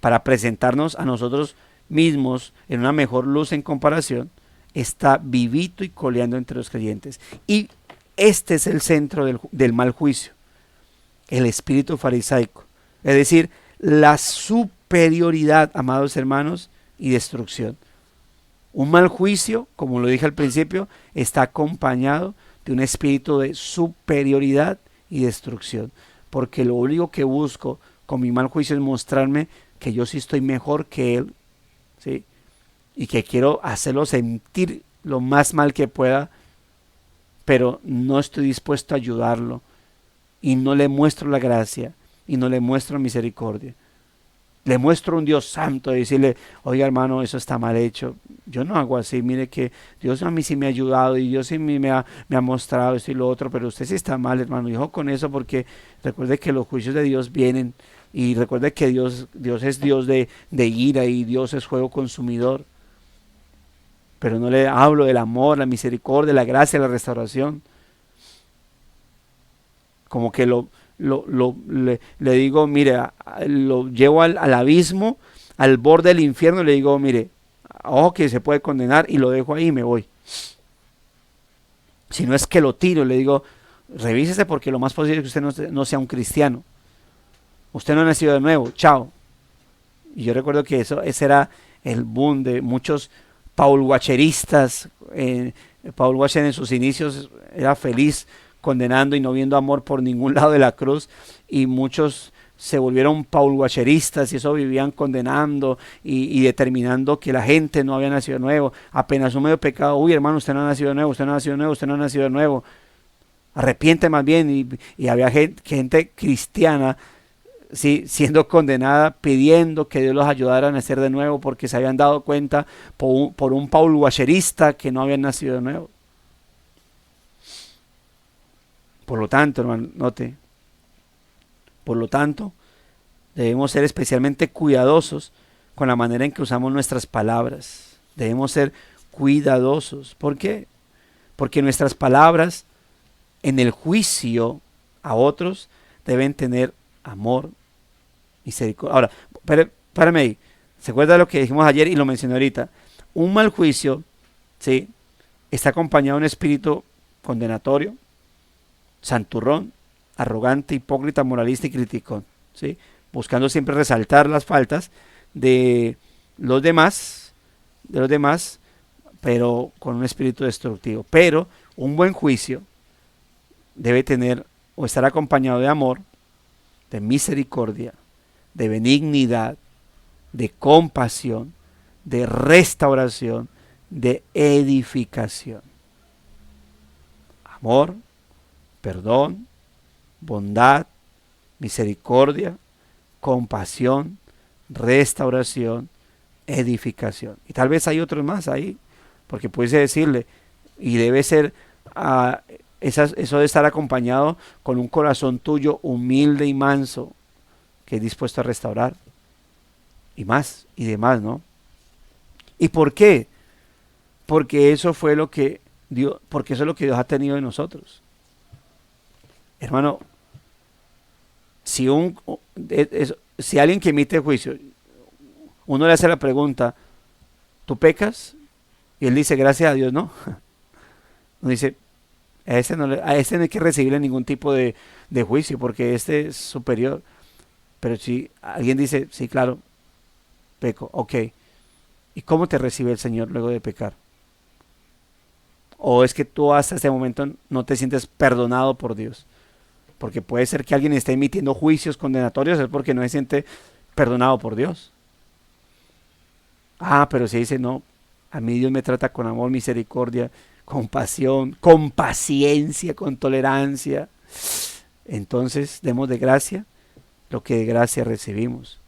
para presentarnos a nosotros mismos en una mejor luz en comparación, está vivito y coleando entre los creyentes. Y este es el centro del mal juicio, el espíritu farisaico. Es decir, la superioridad, amados hermanos, y destrucción. Un mal juicio, como lo dije al principio, está acompañado de un espíritu de superioridad y destrucción. Porque lo único que busco con mi mal juicio es mostrarme que yo sí estoy mejor que él, ¿sí? Y que quiero hacerlo sentir lo más mal que pueda, pero no estoy dispuesto a ayudarlo y no le muestro la gracia y no le muestro misericordia. Le muestro un Dios santo y decirle, oiga hermano, eso está mal hecho. Yo no hago así, mire que Dios a mí sí me ha ayudado y Dios sí me ha mostrado esto y lo otro, pero usted sí está mal, hermano. Y ojo con eso porque recuerde que los juicios de Dios vienen y recuerde que Dios es Dios de ira y Dios es fuego consumidor. pero no le hablo del amor, la misericordia, la gracia, la restauración. Como que le digo, mire, lo llevo al abismo, al borde del infierno, y le digo, mire, ojo que se puede condenar, y lo dejo ahí y me voy. Si no es que lo tiro, le digo, revísese porque lo más posible es que usted no sea un cristiano. Usted no ha nacido de nuevo, chao. Y yo recuerdo que ese era el boom de muchos Paul Watcheristas. Paul Watcher en sus inicios era feliz condenando y no viendo amor por ningún lado de la cruz, y muchos se volvieron Paul Watcheristas y eso vivían condenando y determinando que la gente no había nacido de nuevo. Apenas un medio pecado, uy hermano, usted no ha nacido de nuevo, usted no ha nacido de nuevo, usted no ha nacido de nuevo. Arrepiente más bien. Y había gente cristiana, sí, siendo condenada, pidiendo que Dios los ayudara a nacer de nuevo porque se habían dado cuenta por un Paul Watcherista que no habían nacido de nuevo. Por lo tanto, hermano, note, por lo tanto, debemos ser especialmente cuidadosos con la manera en que usamos nuestras palabras. Debemos ser cuidadosos. ¿Por qué? Porque nuestras palabras en el juicio a otros deben tener amor, misericordia. Ahora, párame ahí. ¿Se acuerda de lo que dijimos ayer y lo mencioné ahorita? Un mal juicio, ¿sí?, está acompañado de un espíritu condenatorio, santurrón, arrogante, hipócrita, moralista y criticón, ¿sí?, buscando siempre resaltar las faltas de los demás, pero con un espíritu destructivo. Pero un buen juicio debe tener o estar acompañado de amor, de misericordia, de benignidad, de compasión, de restauración, de edificación. Amor, perdón, bondad, misericordia, compasión, restauración, edificación. Y tal vez hay otros más ahí, porque pudiese decirle, y debe ser eso de estar acompañado con un corazón tuyo humilde y manso, que es dispuesto a restaurar, y más, y demás, ¿no? ¿Y por qué? Porque eso fue lo que Dios, porque eso es lo que Dios ha tenido de nosotros. Hermano, si alguien que emite juicio, uno le hace la pregunta, ¿tú pecas? Y él dice, gracias a Dios, no. Uno dice, a este no hay que recibirle ningún tipo de juicio, porque este es superior. Pero si alguien dice, sí, claro, peco, ok. ¿Y cómo te recibe el Señor luego de pecar? ¿O es que tú hasta este momento no te sientes perdonado por Dios? Porque puede ser que alguien esté emitiendo juicios condenatorios, es porque no se siente perdonado por Dios. Pero si dice, no, a mí Dios me trata con amor, misericordia, compasión, con paciencia, con tolerancia, entonces demos de gracia lo que de gracia recibimos.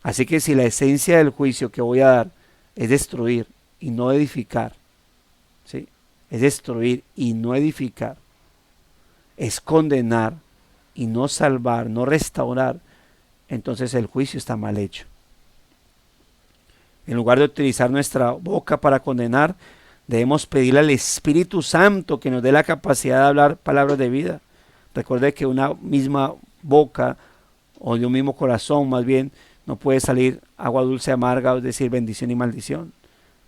Así que si la esencia del juicio que voy a dar es destruir y no edificar, ¿sí?, es destruir y no edificar, es condenar y no salvar, no restaurar, entonces el juicio está mal hecho. En lugar de utilizar nuestra boca para condenar, debemos pedirle al Espíritu Santo que nos dé la capacidad de hablar palabras de vida. Recuerde que una misma boca, o de un mismo corazón más bien, no puede salir agua dulce amarga, es decir, bendición y maldición.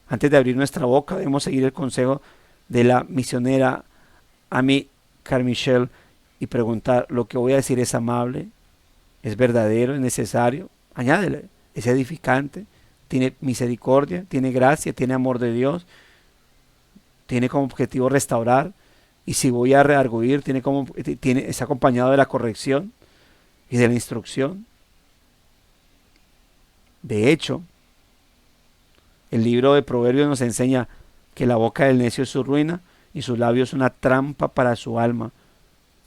Antes de abrir nuestra boca debemos seguir el consejo de la misionera Amy Carmichael y preguntar, ¿lo que voy a decir es amable? ¿Es verdadero? ¿Es necesario? Añádele, ¿es edificante? ¿Tiene misericordia? ¿Tiene gracia? ¿Tiene amor de Dios? ¿Tiene como objetivo restaurar? Y si voy a redarguir, ¿está acompañado de la corrección y de la instrucción? De hecho, el libro de Proverbios nos enseña que la boca del necio es su ruina y sus labios una trampa para su alma,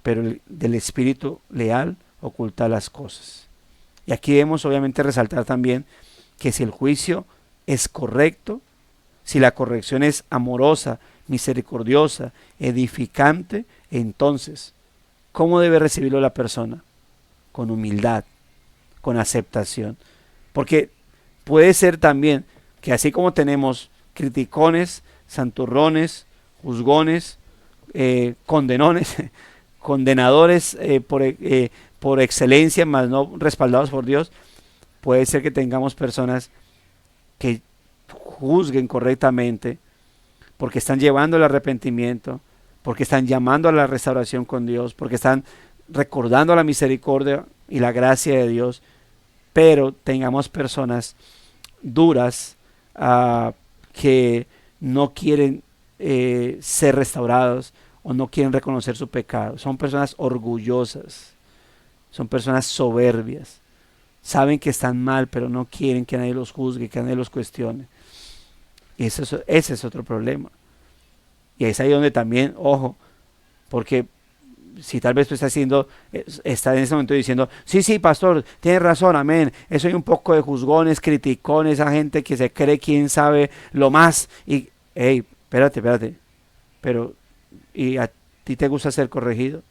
pero del espíritu leal oculta las cosas. Y aquí debemos obviamente resaltar también que si el juicio es correcto, si la corrección es amorosa, misericordiosa, edificante, entonces, ¿cómo debe recibirlo la persona? Con humildad, con aceptación. Porque puede ser también que así como tenemos criticones, santurrones, juzgones, condenones, condenadores por excelencia, más no respaldados por Dios. Puede ser que tengamos personas que juzguen correctamente porque están llevando el arrepentimiento, porque están llamando a la restauración con Dios, porque están recordando la misericordia y la gracia de Dios, pero tengamos personas duras que no quieren ser restaurados o no quieren reconocer su pecado. Son personas orgullosas, son personas soberbias, saben que están mal, pero no quieren que nadie los juzgue, que nadie los cuestione. Y ese es otro problema. Y es ahí donde también, ojo, porque si tal vez tú estás en ese momento diciendo, sí, sí, pastor, tienes razón, amén, eso hay un poco de juzgones, criticones, esa gente que se cree quién sabe lo más, y, hey, espérate, pero, ¿y a ti te gusta ser corregido?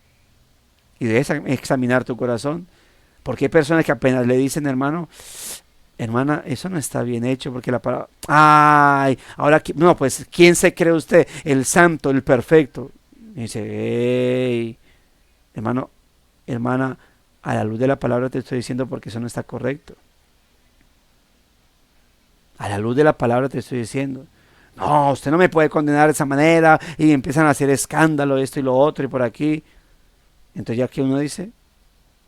Y debes examinar tu corazón, porque hay personas que apenas le dicen, hermana, eso no está bien hecho, porque la palabra, ay, ahora, no, pues, ¿quién se cree usted? El santo, el perfecto. Y dice, hey, hermano, hermana, a la luz de la palabra te estoy diciendo porque eso no está correcto. A la luz de la palabra te estoy diciendo. No, usted no me puede condenar de esa manera. Y empiezan a hacer escándalo, esto y lo otro y por aquí. Entonces ya que uno dice,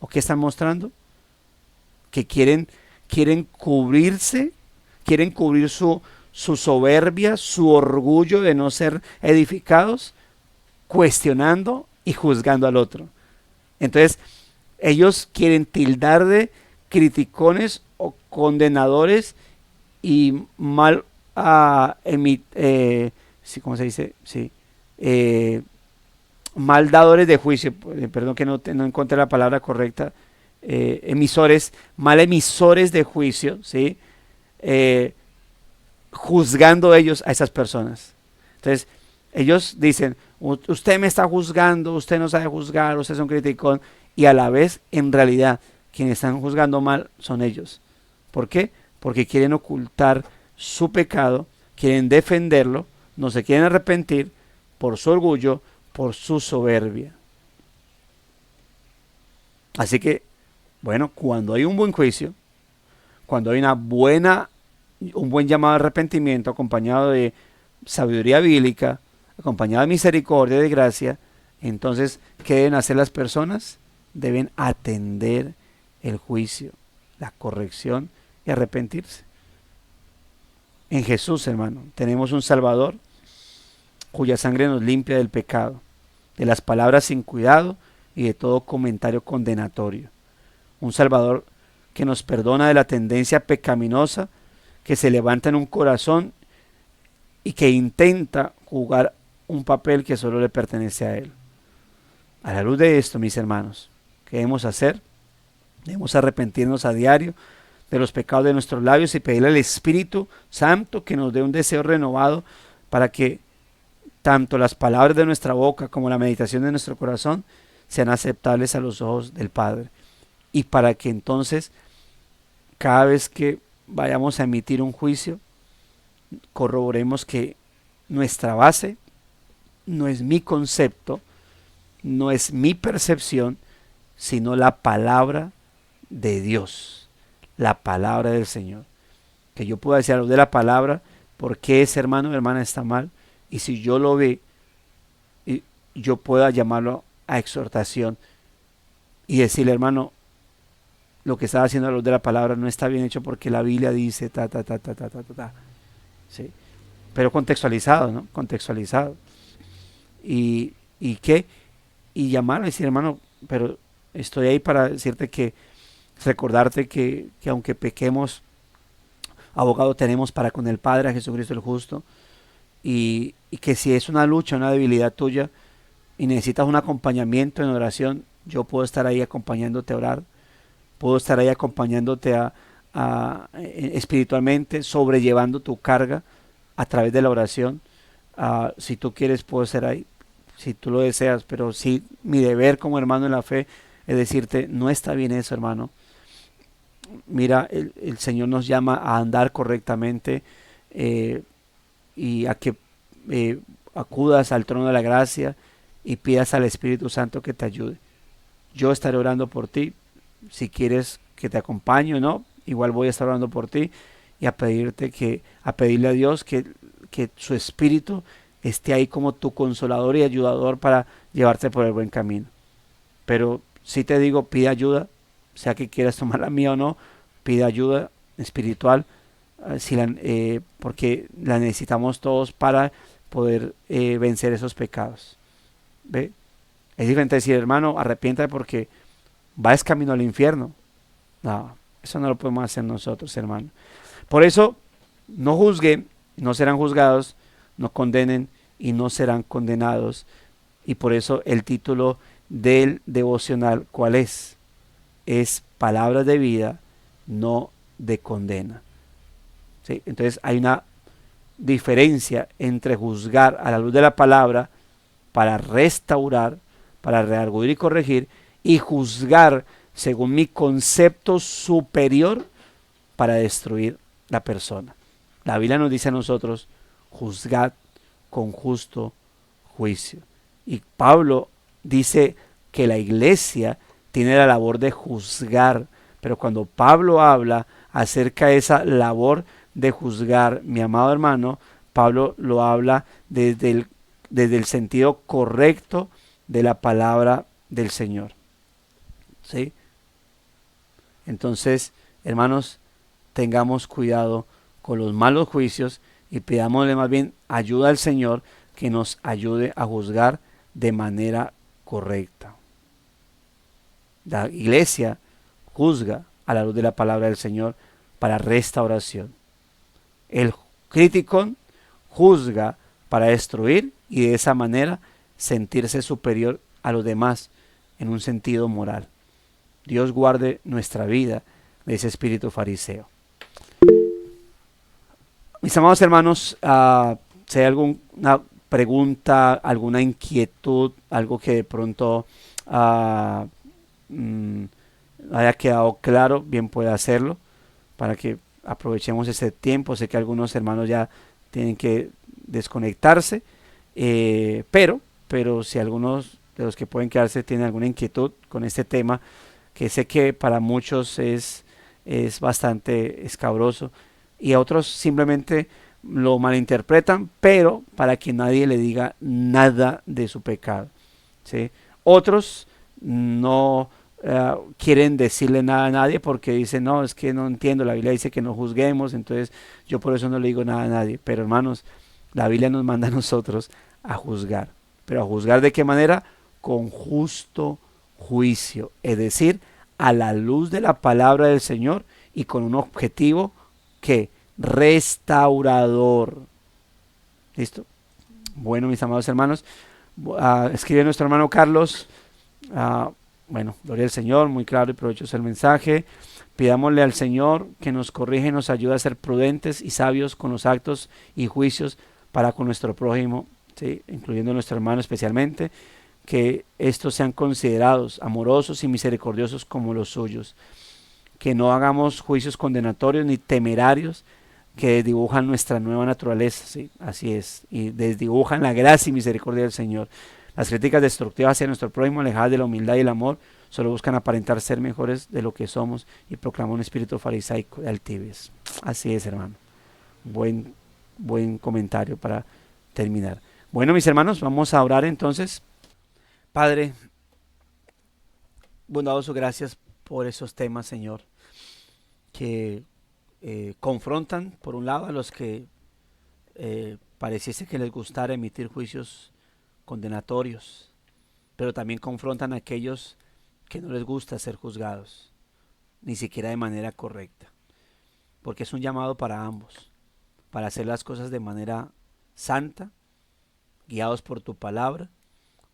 ¿o qué están mostrando? Que quieren cubrirse, quieren cubrir su soberbia, su orgullo de no ser edificados, cuestionando y juzgando al otro. Entonces, ellos quieren tildar de criticones o condenadores y mal, sí, ¿cómo se dice? Sí, mal dadores de juicio, perdón que no encontré la palabra correcta, mal emisores de juicio, ¿sí? Juzgando ellos a esas personas. Entonces, ellos dicen, usted me está juzgando, usted no sabe juzgar, usted es un criticón, y a la vez, en realidad, quienes están juzgando mal son ellos. ¿Por qué? Porque quieren ocultar su pecado, quieren defenderlo, no se quieren arrepentir por su orgullo, por su soberbia. Así que, bueno, cuando hay un buen juicio, cuando hay un buen llamado de arrepentimiento acompañado de sabiduría bíblica, acompañado de misericordia y de gracia, entonces, ¿qué deben hacer las personas? Deben atender el juicio, la corrección y arrepentirse. En Jesús, hermano, tenemos un Salvador cuya sangre nos limpia del pecado, de las palabras sin cuidado y de todo comentario condenatorio. Un Salvador que nos perdona de la tendencia pecaminosa que se levanta en un corazón y que intenta jugar un papel que solo le pertenece a Él. A la luz de esto, mis hermanos, ¿qué debemos hacer? Debemos arrepentirnos a diario de los pecados de nuestros labios y pedirle al Espíritu Santo que nos dé un deseo renovado para que tanto las palabras de nuestra boca como la meditación de nuestro corazón sean aceptables a los ojos del Padre. Y para que entonces, cada vez que vayamos a emitir un juicio, corroboremos que nuestra base no es mi concepto, no es mi percepción, sino la palabra de Dios, la palabra del Señor. Que yo pueda decir a lo de la palabra, por qué ese hermano o hermana está mal, y si yo lo ve, yo pueda llamarlo a exhortación y decirle, hermano, lo que está haciendo a luz de la palabra no está bien hecho porque la Biblia dice ta. ¿Sí? Pero contextualizado, ¿no? Contextualizado. ¿Y qué? Y llamarlo y decir, hermano, pero estoy ahí para decirte recordarte que aunque pequemos, abogado tenemos para con el Padre, a Jesucristo el justo, y que si es una lucha, una debilidad tuya, y necesitas un acompañamiento en oración, yo puedo estar ahí acompañándote a orar, puedo estar ahí acompañándote espiritualmente, sobrellevando tu carga a través de la oración. Si tú quieres, puedo estar ahí, si tú lo deseas, pero sí, mi deber como hermano en la fe es decirte, no está bien eso, hermano. Mira, el Señor nos llama a andar correctamente, y a que acudas al trono de la gracia y pidas al Espíritu Santo que te ayude. Yo estaré orando por ti. Si quieres que te acompañe o no, igual voy a estar orando por ti y a pedirle a Dios que su Espíritu esté ahí como tu consolador y ayudador para llevarte por el buen camino. Pero si te digo, pide ayuda, sea que quieras tomar la mía o no, pide ayuda espiritual, porque la necesitamos todos para poder vencer esos pecados. ¿Ve? Es diferente decir, hermano, arrepiéntate porque vas camino al infierno. No, eso no lo podemos hacer nosotros, hermano. Por eso, no juzguen, no serán juzgados, no condenen y no serán condenados. Y por eso el título del devocional, ¿cuál es? Es palabras de vida, no de condena. ¿Sí? Entonces hay una diferencia entre juzgar a la luz de la palabra para restaurar, para redarguir y corregir, y juzgar según mi concepto superior para destruir la persona. La Biblia nos dice a nosotros, juzgad con justo juicio. Y Pablo dice que la iglesia tiene la labor de juzgar, pero cuando Pablo habla acerca de esa labor de juzgar, mi amado hermano, Pablo lo habla desde el sentido correcto de la palabra del Señor. ¿Sí? Entonces, hermanos, tengamos cuidado con los malos juicios y pidámosle más bien ayuda al Señor que nos ayude a juzgar de manera correcta. La iglesia juzga a la luz de la palabra del Señor para restauración. El crítico juzga para destruir y de esa manera sentirse superior a los demás en un sentido moral. Dios guarde nuestra vida de ese espíritu fariseo. Mis amados hermanos, si hay alguna pregunta, alguna inquietud, algo que de pronto haya quedado claro, bien puede hacerlo para que aprovechemos ese tiempo. Sé que algunos hermanos ya tienen que desconectarse, pero si algunos de los que pueden quedarse tienen alguna inquietud con este tema, que sé que para muchos es bastante escabroso y a otros simplemente lo malinterpretan, pero para que nadie le diga nada de su pecado, ¿sí? Otros no quieren decirle nada a nadie porque dicen, no, es que no entiendo, la Biblia dice que no juzguemos, entonces yo por eso no le digo nada a nadie. Pero hermanos, la Biblia nos manda a nosotros a juzgar. ¿Pero a juzgar de qué manera? Con justo juicio, es decir, a la luz de la palabra del Señor y con un objetivo que restaurador. ¿Listo? Bueno, mis amados hermanos, escribe nuestro hermano Carlos. Bueno, gloria al Señor, muy claro y provechoso el mensaje. Pidámosle al Señor que nos corrija y nos ayude a ser prudentes y sabios con los actos y juicios para con nuestro prójimo, ¿sí? Incluyendo a nuestro hermano especialmente, que estos sean considerados amorosos y misericordiosos como los suyos, que no hagamos juicios condenatorios ni temerarios que desdibujan nuestra nueva naturaleza, ¿sí? Así es, y desdibujan la gracia y misericordia del Señor. Las críticas destructivas hacia nuestro prójimo, alejadas de la humildad y el amor, solo buscan aparentar ser mejores de lo que somos y proclaman un espíritu farisaico de altivez. Así es, hermano. Buen comentario para terminar. Bueno, mis hermanos, vamos a orar entonces. Padre, bondadoso, gracias por esos temas, Señor, que confrontan, por un lado, a los que pareciese que les gustara emitir juicios condenatorios, pero también confrontan a aquellos que no les gusta ser juzgados, ni siquiera de manera correcta, porque es un llamado para ambos, para hacer las cosas de manera santa, guiados por tu palabra,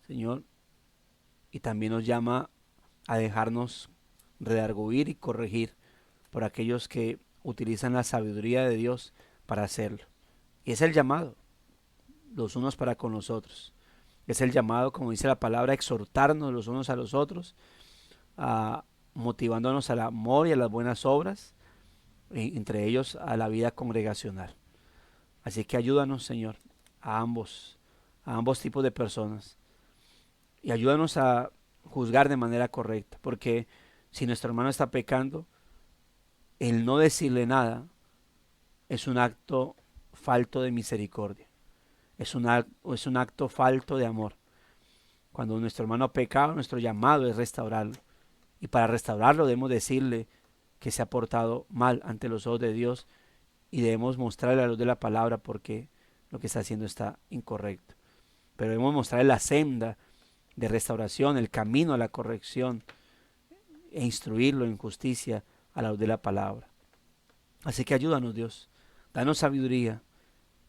Señor, y también nos llama a dejarnos redarguir y corregir por aquellos que utilizan la sabiduría de Dios para hacerlo. Y es el llamado, los unos para con los otros. Es el llamado, como dice la palabra, a exhortarnos los unos a los otros, motivándonos al amor y a las buenas obras, entre ellos a la vida congregacional. Así que ayúdanos, Señor, a ambos tipos de personas. Y ayúdanos a juzgar de manera correcta, porque si nuestro hermano está pecando, el no decirle nada es un acto falto de misericordia, es un acto falto de amor. Cuando nuestro hermano ha pecado, nuestro llamado es restaurarlo. Y para restaurarlo debemos decirle que se ha portado mal ante los ojos de Dios y debemos mostrarle a la luz de la palabra porque lo que está haciendo está incorrecto. Pero debemos mostrarle la senda de restauración, el camino a la corrección e instruirlo en justicia a la luz de la palabra. Así que ayúdanos, Dios. Danos sabiduría,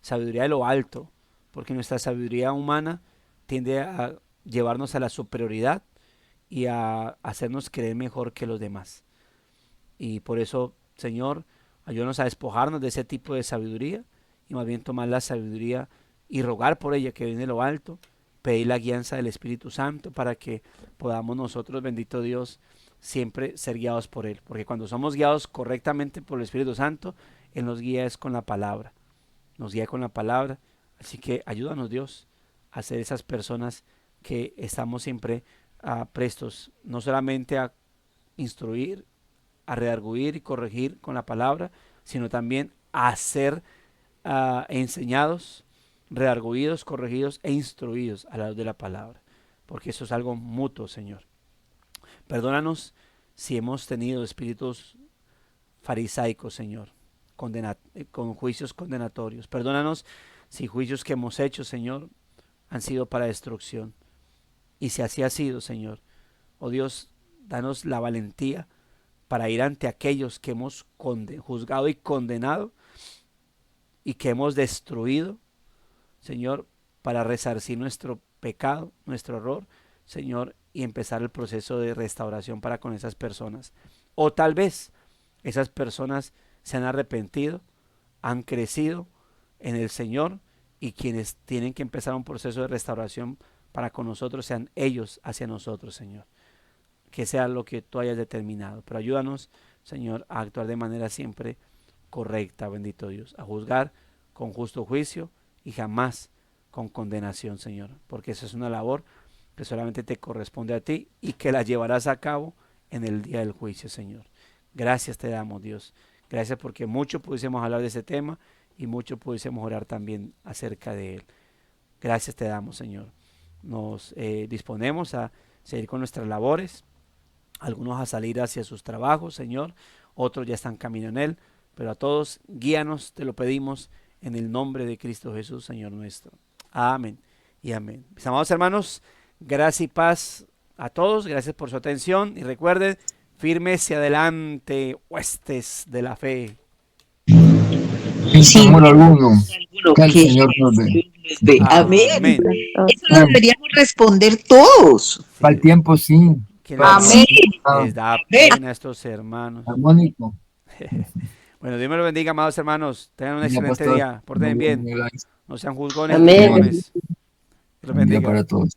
sabiduría de lo alto, porque nuestra sabiduría humana tiende a llevarnos a la superioridad y a hacernos creer mejor que los demás. Y por eso, Señor, ayúdanos a despojarnos de ese tipo de sabiduría y más bien tomar la sabiduría y rogar por ella que viene de lo alto, pedir la guianza del Espíritu Santo para que podamos nosotros, bendito Dios, siempre ser guiados por Él. Porque cuando somos guiados correctamente por el Espíritu Santo, Él nos guía es con la palabra, nos guía con la palabra. Así que ayúdanos, Dios, a ser esas personas que estamos siempre prestos, no solamente a instruir, a redarguir y corregir con la palabra, sino también a ser enseñados, redarguidos, corregidos e instruidos a la luz de la palabra, porque eso es algo mutuo, Señor. Perdónanos si hemos tenido espíritus farisaicos, Señor, con juicios condenatorios. Perdónanos si juicios que hemos hecho, Señor, han sido para destrucción. Y si así ha sido, Señor, oh Dios, danos la valentía para ir ante aquellos que hemos juzgado y condenado y que hemos destruido, Señor, para resarcir nuestro pecado, nuestro error, Señor, y empezar el proceso de restauración para con esas personas. O tal vez esas personas se han arrepentido, han crecido en el Señor y quienes tienen que empezar un proceso de restauración para con nosotros sean ellos hacia nosotros, Señor. Que sea lo que tú hayas determinado. Pero ayúdanos, Señor, a actuar de manera siempre correcta, bendito Dios, a juzgar con justo juicio y jamás con condenación, Señor, porque esa es una labor que solamente te corresponde a ti y que la llevarás a cabo en el día del juicio, Señor. Gracias te damos, Dios. Gracias porque mucho pudiésemos hablar de ese tema y mucho pudiésemos orar también acerca de él. Gracias te damos, Señor. Nos disponemos a seguir con nuestras labores, algunos a salir hacia sus trabajos, Señor, otros ya están camino en él, pero a todos guíanos, te lo pedimos en el nombre de Cristo Jesús, Señor nuestro. Amén y amén. Mis amados hermanos, gracia y paz a todos, gracias por su atención y recuerden, firmes y adelante, huestes de la fe. Sin temor alguno, que el que Señor nos ve. Amén. Amén. Eso lo deberíamos responder todos. Para el tiempo sí. ¿Quién Pero Amén. les da pena a estos hermanos? armónico. Bueno, Dios me lo bendiga, amados hermanos. Tengan un Mi excelente apóstol, día. Porten bien. gracias. No sean juzgones ni Amén. juzgones. Dios los Buen día bendiga. para todos.